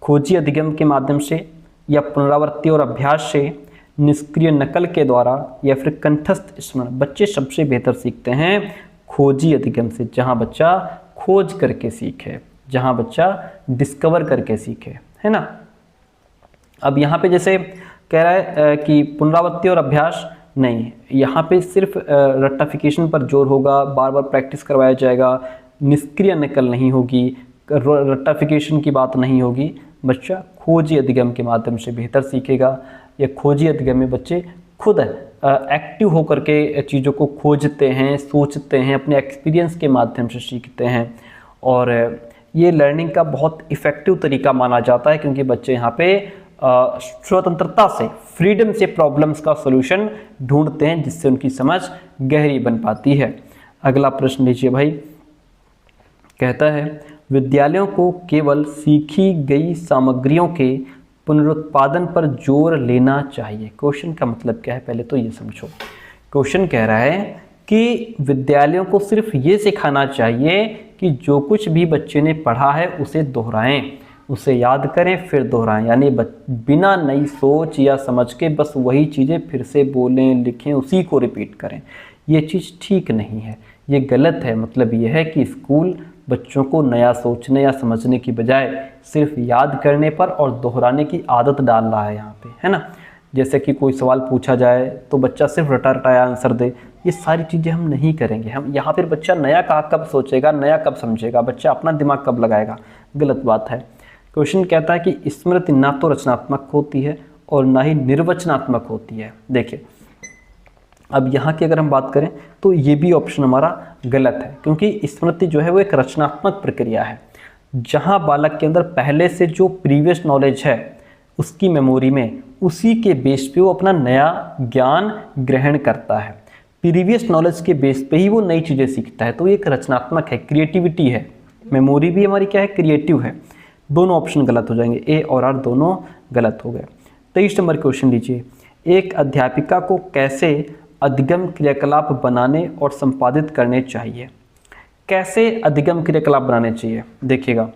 खोजी अधिगम के माध्यम से, या पुनरावृत्ति और अभ्यास से, निष्क्रिय नकल के द्वारा, या फिर कंठस्थ स्मरण। बच्चे सबसे बेहतर सीखते हैं खोजी अधिगम से, जहाँ बच्चा खोज करके सीखे, जहाँ बच्चा डिस्कवर करके सीखे, है ना। अब यहाँ पे जैसे कह रहा है कि पुनरावृत्ति और अभ्यास, नहीं, यहाँ पे सिर्फ रट्टाफिकेशन पर जोर होगा, बार बार प्रैक्टिस करवाया जाएगा, निष्क्रिय नकल नहीं होगी, रट्टाफिकेशन की बात नहीं होगी। बच्चा खोजी अधिगम के माध्यम से बेहतर सीखेगा, या खोजी अधिगम में बच्चे खुद एक्टिव होकर के चीज़ों को खोजते हैं, सोचते हैं, अपने एक्सपीरियंस के माध्यम से सीखते हैं, और ये लर्निंग का बहुत इफ़ेक्टिव तरीका माना जाता है, क्योंकि बच्चे यहाँ पे स्वतंत्रता से, फ्रीडम से प्रॉब्लम्स का सॉल्यूशन ढूंढते हैं, जिससे उनकी समझ गहरी बन पाती है। अगला प्रश्न लीजिए भाई। कहता है विद्यालयों को केवल सीखी गई सामग्रियों के पुनरुत्पादन पर जोर लेना चाहिए। क्वेश्चन का मतलब क्या है, पहले तो ये समझो। क्वेश्चन कह रहा है कि विद्यालयों को सिर्फ ये सिखाना चाहिए कि जो कुछ भी बच्चे ने पढ़ा है उसे दोहराएं, उसे याद करें, फिर दोहराएं, यानी बिना नई सोच या समझ के बस वही चीज़ें फिर से बोलें, लिखें, उसी को रिपीट करें। ये चीज़ ठीक नहीं है, ये गलत है। मतलब ये है कि स्कूल बच्चों को नया सोचने या समझने की बजाय सिर्फ याद करने पर और दोहराने की आदत डाल रहा है यहाँ पे, है ना। जैसे कि कोई सवाल पूछा जाए तो बच्चा सिर्फ रटा रटाया आंसर दे, ये सारी चीज़ें हम नहीं करेंगे। हम यहाँ पर बच्चा नया कब सोचेगा, नया कब समझेगा, बच्चा अपना दिमाग कब लगाएगा, गलत बात है। क्वेश्चन कहता है कि स्मृति ना तो रचनात्मक होती है और ना ही निर्वचनात्मक होती है। देखिए अब यहाँ की अगर हम बात करें तो ये भी ऑप्शन हमारा गलत है, क्योंकि स्मृति जो है वो एक रचनात्मक प्रक्रिया है, जहाँ बालक के अंदर पहले से जो प्रीवियस नॉलेज है उसकी मेमोरी में, उसी के बेस पे वो अपना नया ज्ञान ग्रहण करता है। प्रीवियस नॉलेज के बेस पे ही वो नई चीज़ें सीखता है, तो ये एक रचनात्मक है, क्रिएटिविटी है। मेमोरी भी हमारी क्या है, क्रिएटिव है। दोनों ऑप्शन गलत हो जाएंगे, ए और आर दोनों गलत हो गए। 23 नंबर क्वेश्चन लीजिए, एक अध्यापिका को कैसे अधिगम क्रियाकलाप बनाने और संपादित करने चाहिए। कैसे अधिगम क्रियाकलाप बनाने चाहिए, देखिएगा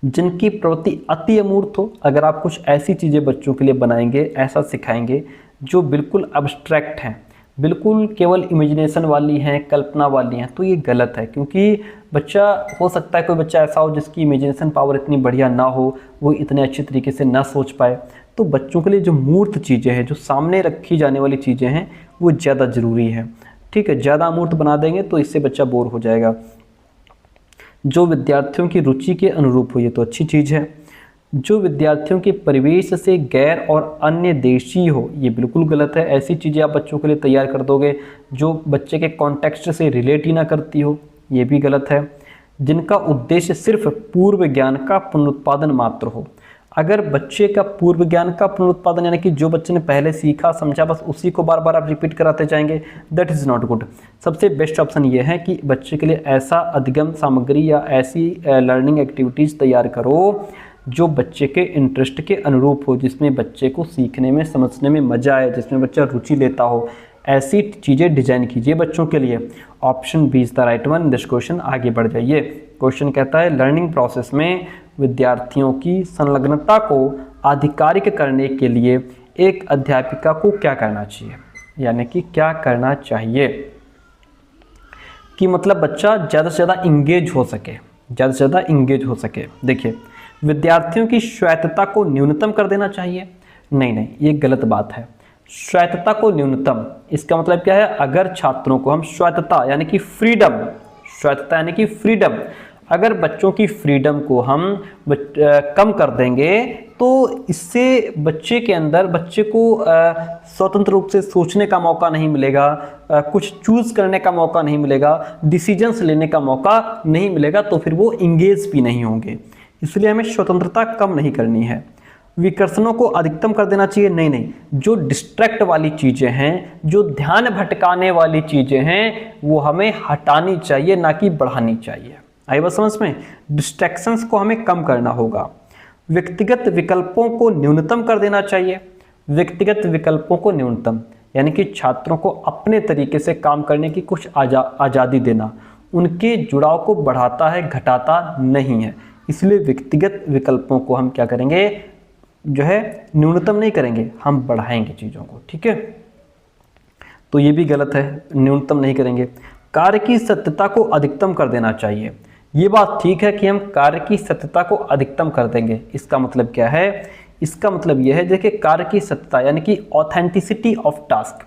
जिनकी प्रवृत्ति अति अमूर्त हो। अगर आप कुछ ऐसी चीज़ें बच्चों के लिए बनाएंगे, ऐसा सिखाएंगे जो बिल्कुल अब्स्ट्रैक्ट हैं, बिल्कुल केवल इमेजिनेशन वाली हैं, कल्पना वाली हैं, तो ये गलत है। क्योंकि बच्चा, हो सकता है कोई बच्चा ऐसा हो जिसकी इमेजिनेशन पावर इतनी बढ़िया ना हो, वो इतने अच्छे तरीके से ना सोच पाए। तो बच्चों के लिए जो मूर्त चीज़ें हैं, जो सामने रखी जाने वाली चीज़ें हैं, वो ज़्यादा ज़रूरी है। ठीक है, ज़्यादा मूर्त बना देंगे तो इससे बच्चा बोर हो जाएगा। जो विद्यार्थियों की रुचि के अनुरूप हो, ये तो अच्छी चीज़ है। जो विद्यार्थियों के परिवेश से गैर और अन्य देशी हो, ये बिल्कुल गलत है। ऐसी चीज़ें आप बच्चों के लिए तैयार कर दोगे जो बच्चे के कॉन्टेक्स्ट से रिलेट ही ना करती हो, ये भी गलत है। जिनका उद्देश्य सिर्फ पूर्व ज्ञान का पुनरुत्पादन मात्र हो। अगर बच्चे का पूर्व ज्ञान का पुनरुत्पादन, यानी कि जो बच्चे ने पहले सीखा समझा बस उसी को बार बार आप रिपीट कराते जाएंगे, दैट इज़ नॉट गुड। सबसे बेस्ट ऑप्शन ये है कि बच्चे के लिए ऐसा अधिगम सामग्री या ऐसी लर्निंग एक्टिविटीज़ तैयार करो जो बच्चे के इंटरेस्ट के अनुरूप हो, जिसमें बच्चे को सीखने में, समझने में मजा आए, जिसमें बच्चा रुचि लेता हो। ऐसी चीज़ें डिजाइन कीजिए बच्चों के लिए। Option B is the right one in this question. आगे बढ़ जाइए। क्वेश्चन कहता है लर्निंग प्रोसेस में विद्यार्थियों की संलग्नता को आधिकारिक करने के लिए एक अध्यापिका को क्या करना चाहिए, यानी कि क्या करना चाहिए कि मतलब बच्चा ज़्यादा से ज़्यादा इंगेज हो सके, ज़्यादा से ज़्यादा इंगेज हो सके। देखिए, विद्यार्थियों की स्वायत्तता को न्यूनतम कर देना चाहिए, नहीं, ये गलत बात है। स्वायत्तता को न्यूनतम, इसका मतलब क्या है, अगर छात्रों को हम स्वायत्तता यानी कि फ्रीडम, स्वायत्तता यानी कि फ्रीडम, अगर बच्चों की फ्रीडम को हम कम कर देंगे तो इससे बच्चे के अंदर, बच्चे को स्वतंत्र रूप से सोचने का मौका नहीं मिलेगा, कुछ चूज करने का मौका नहीं मिलेगा, डिसीजंस लेने का मौका नहीं मिलेगा, तो फिर वो इंगेज भी नहीं होंगे। इसलिए हमें स्वतंत्रता कम नहीं करनी है। विकर्षणों को अधिकतम कर देना चाहिए, नहीं, जो डिस्ट्रैक्ट वाली चीज़ें हैं, जो ध्यान भटकाने वाली चीज़ें हैं, वो हमें हटानी चाहिए, ना कि बढ़ानी चाहिए। आई बात समझ में? डिस्ट्रैक्शंस को हमें कम करना होगा। व्यक्तिगत विकल्पों को न्यूनतम कर देना चाहिए। व्यक्तिगत विकल्पों को न्यूनतम यानी कि छात्रों को अपने तरीके से काम करने की कुछ आज़ादी देना, उनके जुड़ाव को बढ़ाता है, घटाता नहीं है। इसलिए व्यक्तिगत विकल्पों को हम क्या करेंगे, जो है न्यूनतम नहीं करेंगे, हम बढ़ाएंगे चीज़ों को। ठीक है, तो ये भी गलत है, न्यूनतम नहीं करेंगे। कार्य की सत्यता को अधिकतम कर देना चाहिए। ये बात ठीक है कि हम कार्य की सत्यता को अधिकतम कर देंगे। इसका मतलब क्या है, इसका मतलब यह है, देखिए कार्य की सत्यता यानी कि ऑथेंटिसिटी ऑफ टास्क,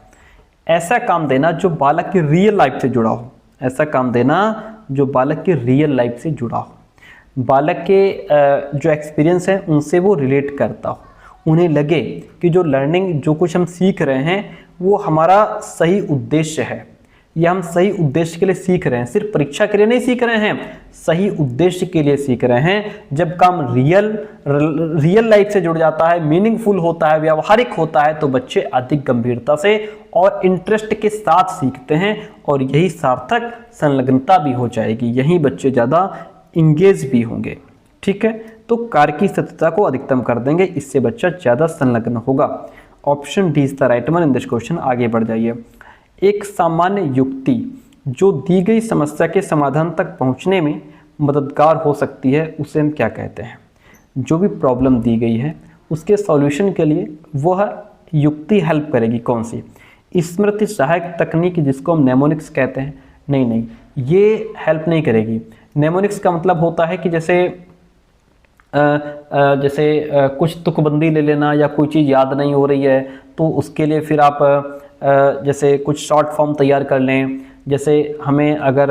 ऐसा काम देना जो बालक की रियल लाइफ से जुड़ा हो, ऐसा काम देना जो बालक की रियल लाइफ से जुड़ा हो, बालक के जो एक्सपीरियंस है उनसे वो रिलेट करता हो, उन्हें लगे कि जो लर्निंग, जो कुछ हम सीख रहे हैं वो हमारा सही उद्देश्य है, या हम सही उद्देश्य के लिए सीख रहे हैं, सिर्फ परीक्षा के लिए नहीं सीख रहे हैं, सही उद्देश्य के लिए सीख रहे हैं। जब काम रियल लाइफ से जुड़ जाता है, मीनिंगफुल होता है, व्यावहारिक होता है, तो बच्चे अधिक गंभीरता से और इंटरेस्ट के साथ सीखते हैं, और यही सार्थक संलग्नता भी हो जाएगी, यही बच्चे ज़्यादा इंगेज भी होंगे। ठीक है, तो कार्य की सत्यता को अधिकतम कर देंगे, इससे बच्चा ज़्यादा संलग्न होगा। Option D is the right one in this question. आगे बढ़ जाइए। एक सामान्य युक्ति जो दी गई समस्या के समाधान तक पहुंचने में मददगार हो सकती है, उसे हम क्या कहते हैं? जो भी प्रॉब्लम दी गई है उसके सॉल्यूशन के लिए वह युक्ति हेल्प करेगी। कौन सी? स्मृति सहायक तकनीक जिसको हम नेमोनिक्स कहते हैं, नहीं, ये हेल्प नहीं करेगी। नेमोनिक्स का मतलब होता है कि जैसे कुछ तुकबंदी ले लेना या कोई चीज़ याद नहीं हो रही है तो उसके लिए फिर आप जैसे कुछ शॉर्ट फॉर्म तैयार कर लें। जैसे हमें अगर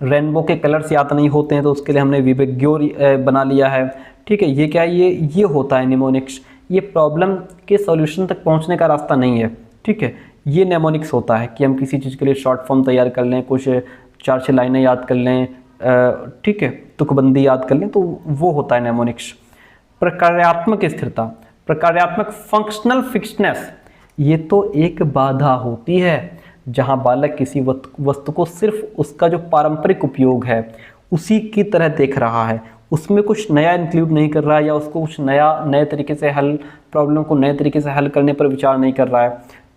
रेनबो के कलर्स याद नहीं होते हैं तो उसके लिए हमने विबग्योर बना लिया है। ठीक है, ये क्या है, ये होता है निमोनिक्स। ये प्रॉब्लम के सॉल्यूशन तक पहुंचने का रास्ता नहीं है। ठीक है, ये नेमोनिक्स होता है कि हम किसी चीज़ के लिए शॉर्ट फॉर्म तैयार कर लें, कुछ 4-6 लाइनें याद कर लें, ठीक है, तुकबंदी याद कर लें, तो वो होता है नेमोनिक्स। प्रकार्यात्मक स्थिरता, प्रकार्यात्मक फंक्शनल फिक्सनेस, ये तो एक बाधा होती है जहां बालक किसी वस्तु को सिर्फ उसका जो पारंपरिक उपयोग है उसी की तरह देख रहा है, उसमें कुछ नया इंक्लूड नहीं कर रहा है या उसको कुछ नए तरीके से प्रॉब्लम को नए तरीके से हल करने पर विचार नहीं कर रहा है।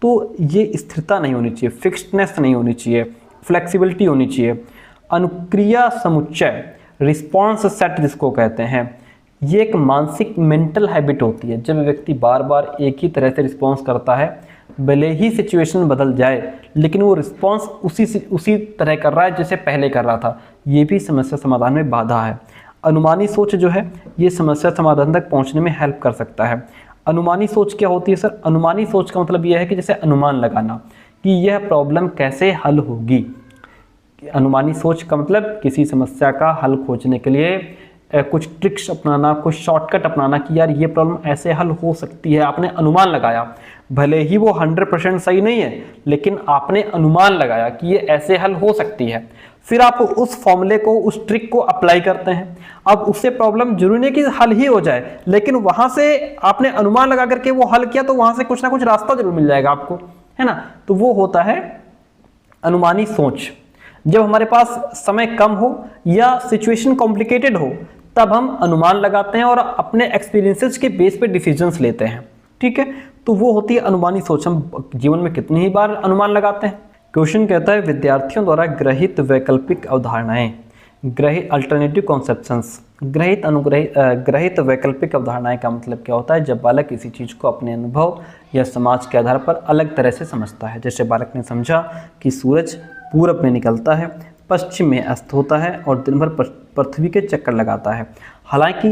तो ये स्थिरता नहीं होनी चाहिए, फिक्सनेस नहीं होनी चाहिए, फ्लेक्सिबिलिटी होनी चाहिए। अनुक्रिया समुच्चय, रिस्पॉन्स सेट जिसको कहते हैं, ये एक मानसिक मेंटल हैबिट होती है। जब व्यक्ति बार बार एक ही तरह से रिस्पॉन्स करता है, भले ही सिचुएशन बदल जाए लेकिन वो रिस्पॉन्स उसी तरह कर रहा है जैसे पहले कर रहा था, ये भी समस्या समाधान में बाधा है। अनुमानी सोच जो है ये समस्या समाधान तक पहुंचने में हेल्प कर सकता है। अनुमानी सोच क्या होती है सर? अनुमानी सोच का मतलब यह है कि जैसे अनुमान लगाना कि यह प्रॉब्लम कैसे हल होगी। अनुमानी सोच का मतलब किसी समस्या का हल खोजने के लिए कुछ ट्रिक्स अपनाना, कुछ शॉर्टकट अपनाना कि यार ये प्रॉब्लम ऐसे हल हो सकती है। आपने अनुमान लगाया, भले ही वो 100% सही नहीं है लेकिन आपने अनुमान लगाया कि ये ऐसे हल हो सकती है। फिर आप उस फॉर्मूले को, उस ट्रिक को अप्लाई करते हैं। अब उससे प्रॉब्लम जरूरी नहीं कि हल ही हो जाए, लेकिन वहां से आपने अनुमान लगा करके वो हल किया तो वहां से कुछ ना कुछ रास्ता जरूर मिल जाएगा आपको, है ना। तो वो होता है अनुमानी सोच। जब हमारे पास समय कम हो या सिचुएशन कॉम्प्लिकेटेड हो तब हम अनुमान लगाते हैं और अपने एक्सपीरियंसेस के बेस पे डिसीजंस लेते हैं। ठीक है, तो वो होती है अनुमानी सोच। हम जीवन में कितनी ही बार अनुमान लगाते हैं। क्वेश्चन कहता है विद्यार्थियों द्वारा ग्रहित वैकल्पिक अवधारणाएं, ग्रहित अल्टरनेटिव कॉन्सेप्शंस, ग्रहित वैकल्पिक अवधारणाएं का मतलब क्या होता है? जब बालक किसी चीज़ को अपने अनुभव या समाज के आधार पर अलग तरह से समझता है। जैसे बालक ने समझा कि सूरज पूरब में निकलता है, पश्चिम में अस्त होता है और दिन भर पृथ्वी के चक्कर लगाता है। हालांकि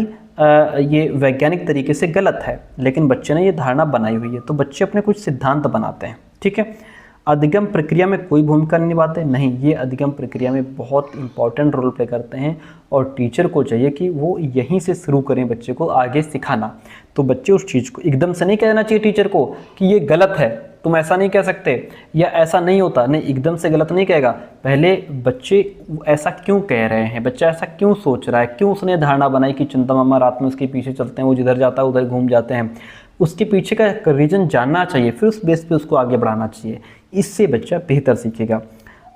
ये वैज्ञानिक तरीके से गलत है, लेकिन बच्चे ने ये धारणा बनाई हुई है, तो बच्चे अपने कुछ सिद्धांत बनाते हैं। ठीक है, अधिगम प्रक्रिया में कोई भूमिका नहीं निभाते? नहीं, ये अधिगम प्रक्रिया में बहुत इंपॉर्टेंट रोल प्ले करते हैं और टीचर को चाहिए कि वो यहीं से शुरू करें बच्चे को आगे सिखाना। तो बच्चे उस चीज़ को एकदम से नहीं कहना चाहिए टीचर को कि ये गलत है, तुम ऐसा नहीं कह सकते या ऐसा नहीं होता। नहीं, एकदम से गलत नहीं कहेगा। पहले बच्चे ऐसा क्यों कह रहे हैं, बच्चा ऐसा क्यों सोच रहा है, क्यों उसने धारणा बनाई कि चंदा मामा रात में उसके पीछे चलते हैं, वो जिधर जाता है उधर घूम जाते हैं, उसके पीछे का रीजन जानना चाहिए, फिर उस बेस पे उसको आगे बढ़ाना चाहिए। इससे बच्चा बेहतर सीखेगा।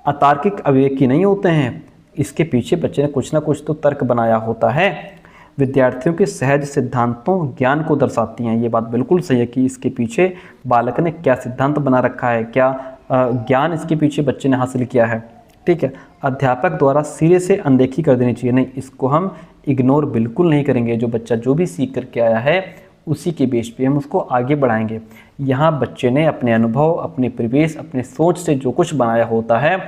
अतार्किक अविवेकी नहीं होते हैं, इसके पीछे बच्चे ने कुछ ना कुछ तो तर्क बनाया होता है। विद्यार्थियों के सहज सिद्धांतों ज्ञान को दर्शाती हैं। ये बात बिल्कुल सही है कि इसके पीछे बालक ने क्या सिद्धांत बना रखा है, क्या ज्ञान इसके पीछे बच्चे ने हासिल किया है। ठीक है, अध्यापक द्वारा सिरे से अनदेखी कर देनी चाहिए। नहीं, इसको हम इग्नोर बिल्कुल नहीं करेंगे। जो बच्चा जो भी सीख करके आया है उसी के बेस पे हम उसको आगे बढ़ाएंगे। यहाँ बच्चे ने अपने अनुभव, अपने परिवेश, अपने सोच से जो कुछ बनाया होता है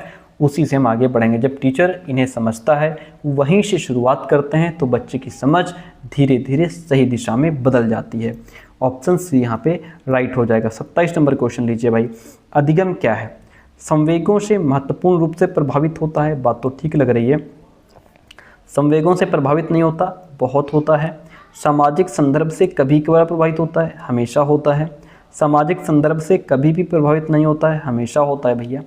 उसी से हम आगे बढ़ेंगे। जब टीचर इन्हें समझता है, वहीं से शुरुआत करते हैं, तो बच्चे की समझ धीरे धीरे सही दिशा में बदल जाती है। ऑप्शन सी यहाँ पे राइट हो जाएगा। 27 नंबर क्वेश्चन लीजिए भाई। अधिगम क्या है? संवेगों से महत्वपूर्ण रूप से प्रभावित होता है। बात तो ठीक लग रही है। संवेगों से प्रभावित नहीं होता, बहुत होता है। सामाजिक संदर्भ से कभी कभार प्रभावित होता है, हमेशा होता है। सामाजिक संदर्भ से कभी भी प्रभावित नहीं होता है, हमेशा होता है भैया।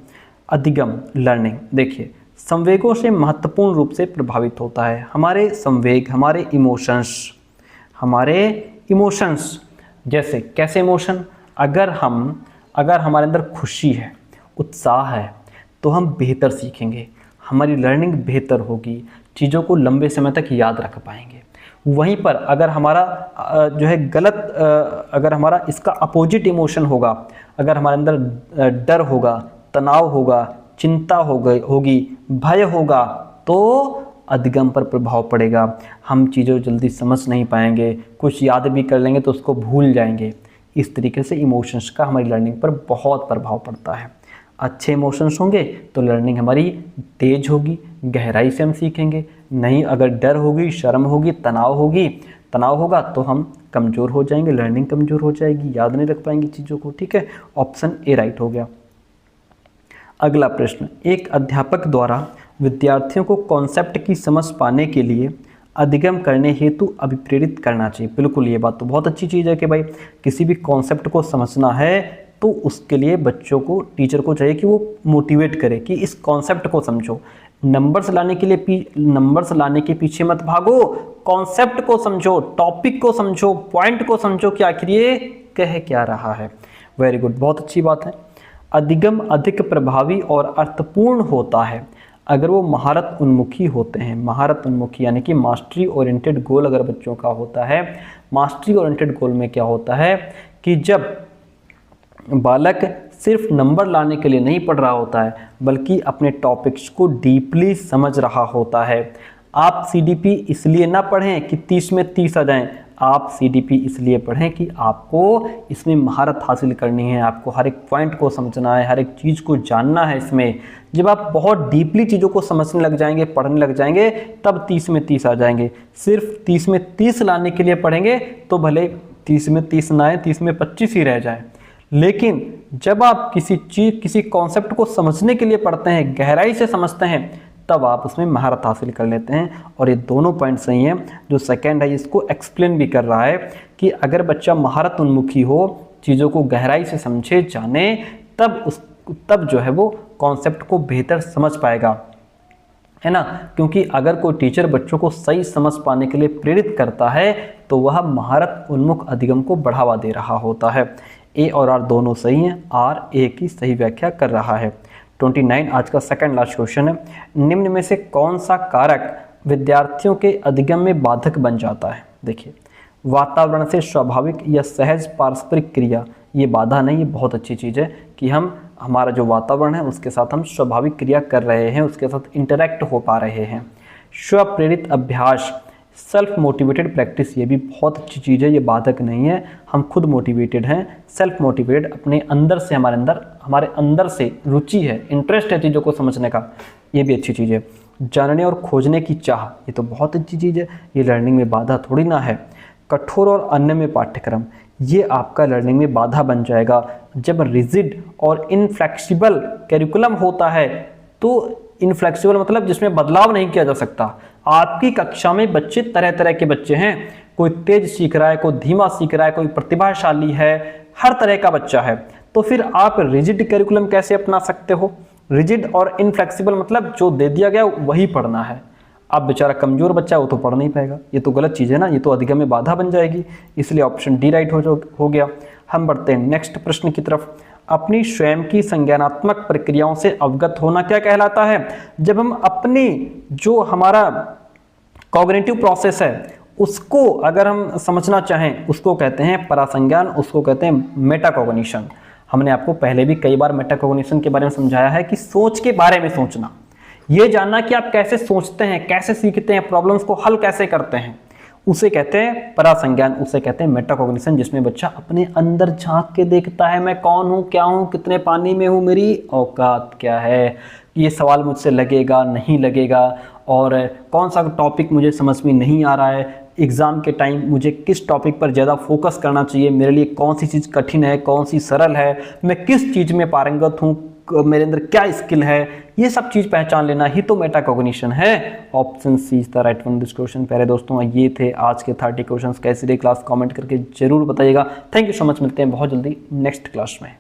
अधिगम लर्निंग, देखिए, संवेगों से महत्वपूर्ण रूप से प्रभावित होता है। हमारे संवेग, हमारे इमोशंस, जैसे कैसे इमोशन? अगर हमारे अंदर खुशी है, उत्साह है, तो हम बेहतर सीखेंगे, हमारी लर्निंग बेहतर होगी, चीज़ों को लंबे समय तक याद रख पाएंगे। वहीं पर अगर हमारा जो है गलत, अगर हमारा इसका अपोजिट इमोशन होगा, अगर हमारे अंदर डर होगा, तनाव होगा, चिंता होगी, भय होगा, तो अधिगम पर प्रभाव पड़ेगा। हम चीज़ों जल्दी समझ नहीं पाएंगे, कुछ याद भी कर लेंगे तो उसको भूल जाएंगे। इस तरीके से इमोशंस का हमारी लर्निंग पर बहुत प्रभाव पड़ता है। अच्छे इमोशंस होंगे तो लर्निंग हमारी तेज होगी, गहराई से हम सीखेंगे। नहीं, अगर डर होगी, शर्म होगी, तनाव होगा तो हम कमज़ोर हो जाएंगे, लर्निंग कमज़ोर हो जाएगी, याद नहीं रख पाएंगे चीज़ों को। ठीक है, ऑप्शन ए राइट हो गया। अगला प्रश्न, एक अध्यापक द्वारा विद्यार्थियों को कॉन्सेप्ट की समझ पाने के लिए अधिगम करने हेतु अभिप्रेरित करना चाहिए। बिल्कुल, ये बात तो बहुत अच्छी चीज़ है कि भाई किसी भी कॉन्सेप्ट को समझना है तो उसके लिए बच्चों को, टीचर को चाहिए कि वो मोटिवेट करे कि इस कॉन्सेप्ट को समझो। नंबर्स लाने के पीछे मत भागो, कॉन्सेप्ट को समझो, टॉपिक को समझो, पॉइंट को समझो कि आखिर ये कह क्या रहा है। वेरी गुड, बहुत अच्छी बात है। अधिगम अधिक प्रभावी और अर्थपूर्ण होता है अगर वो महारत उन्मुखी होते हैं। महारत उन्मुखी यानी कि मास्टरी ओरिएंटेड गोल अगर बच्चों का होता है। मास्टरी ओरिएंटेड गोल में क्या होता है कि जब बालक सिर्फ नंबर लाने के लिए नहीं पढ़ रहा होता है बल्कि अपने टॉपिक्स को डीपली समझ रहा होता है। आप सीडीपी इसलिए ना पढ़ें कि 30 में 30 आ जाएं, आप सीडीपी इसलिए पढ़ें कि आपको इसमें महारत हासिल करनी है, आपको हर एक पॉइंट को समझना है, हर एक चीज़ को जानना है इसमें। जब आप बहुत डीपली चीज़ों को समझने लग जाएंगे, पढ़ने लग जाएंगे, तब 30 में 30 आ जाएंगे। सिर्फ 30 में 30 लाने के लिए पढ़ेंगे तो भले 30 में 30 ना आए, 30 में 25 ही रह जाए। लेकिन जब आप किसी कॉन्सेप्ट को समझने के लिए पढ़ते हैं, गहराई से समझते हैं, तब आप उसमें महारत हासिल कर लेते हैं। और ये दोनों पॉइंट सही हैं। जो सेकंड है इसको एक्सप्लेन भी कर रहा है कि अगर बच्चा महारत उन्मुखी हो, चीज़ों को गहराई से समझे, जाने, तब जो है वो कॉन्सेप्ट को बेहतर समझ पाएगा, है ना। क्योंकि अगर कोई टीचर बच्चों को सही समझ पाने के लिए प्रेरित करता है तो वह महारत उन्मुख अधिगम को बढ़ावा दे रहा होता है। ए और आर दोनों सही हैं, आर ए की सही व्याख्या कर रहा है। 29 आज का सेकंड लास्ट क्वेश्चन है। निम्न में से कौन सा कारक विद्यार्थियों के अधिगम में बाधक बन जाता है। देखिए, वातावरण से स्वाभाविक या सहज पारस्परिक क्रिया, ये बाधा नहीं, ये बहुत अच्छी चीज़ है कि हमारा जो वातावरण है उसके साथ हम स्वाभाविक क्रिया कर रहे हैं, उसके साथ इंटरेक्ट हो पा रहे हैं। स्वप्रेरित अभ्यास, सेल्फ मोटिवेटेड प्रैक्टिस, ये भी बहुत अच्छी चीज़ है, ये बाधक नहीं है। हम खुद मोटिवेटेड हैं, सेल्फ मोटिवेटेड, अपने अंदर से हमारे अंदर से रुचि है, इंटरेस्ट है चीज़ों को समझने का, ये भी अच्छी चीज़ है। जानने और खोजने की चाह, ये तो बहुत अच्छी चीज़ है, ये लर्निंग में बाधा थोड़ी ना है। कठोर और अनियमित में पाठ्यक्रम, ये आपका लर्निंग में बाधा बन जाएगा। जब रिजिड और इनफ्लेक्सिबल करिकुलम होता है तो इनफ्लेक्सिबल मतलब जिसमें बदलाव नहीं किया जा सकता। आपकी कक्षा में बच्चे तरह तरह के बच्चे हैं, कोई तेज सीख रहा है, कोई धीमा सीख रहा है, कोई प्रतिभाशाली है, हर तरह का बच्चा है। तो फिर आप रिजिड करिकुलम कैसे अपना सकते हो। रिजिड और इनफ्लेक्सिबल मतलब जो दे दिया गया वही पढ़ना है। अब बेचारा कमजोर बच्चा है, वो तो पढ़ नहीं पाएगा, ये तो गलत चीज़ है ना, ये तो अधिगम में बाधा बन जाएगी। इसलिए ऑप्शन डी राइट हो गया। हम बढ़ते हैं नेक्स्ट प्रश्न की तरफ। अपनी स्वयं की संज्ञानात्मक प्रक्रियाओं से अवगत होना क्या कहलाता है। जब हम अपनी जो हमारा कॉग्निटिव प्रोसेस है उसको अगर हम समझना चाहें, उसको कहते हैं परासंज्ञान, उसको कहते हैं मेटाकॉग्निशन। हमने आपको पहले भी कई बार मेटाकॉग्निशन के बारे में समझाया है कि सोच के बारे में सोचना, ये जानना कि आप कैसे सोचते हैं, कैसे सीखते हैं, प्रॉब्लम्स को हल कैसे करते हैं, उसे कहते हैं परासंज्ञान, उसे कहते हैं मेटाकॉग्निशन, जिसमें बच्चा अपने अंदर झांक के देखता है, मैं कौन हूँ, क्या हूँ, कितने पानी में हूँ, मेरी औकात क्या है, ये सवाल मुझसे लगेगा नहीं लगेगा, और कौन सा टॉपिक मुझे समझ में नहीं आ रहा है, एग्ज़ाम के टाइम मुझे किस टॉपिक पर ज़्यादा फोकस करना चाहिए, मेरे लिए कौन सी चीज़ कठिन है, कौन सी सरल है, मैं किस चीज़ में पारंगत हूँ, मेरे अंदर क्या स्किल है, ये सब चीज़ पहचान लेना ही तो मेटाकॉग्निशन है। Option C is the right one this question. प्यारे दोस्तों, ये थे आज के 30 क्वेश्चंस। कैसी रही क्लास कमेंट करके जरूर बताइएगा। थैंक यू सो मच, मिलते हैं बहुत जल्दी नेक्स्ट क्लास में।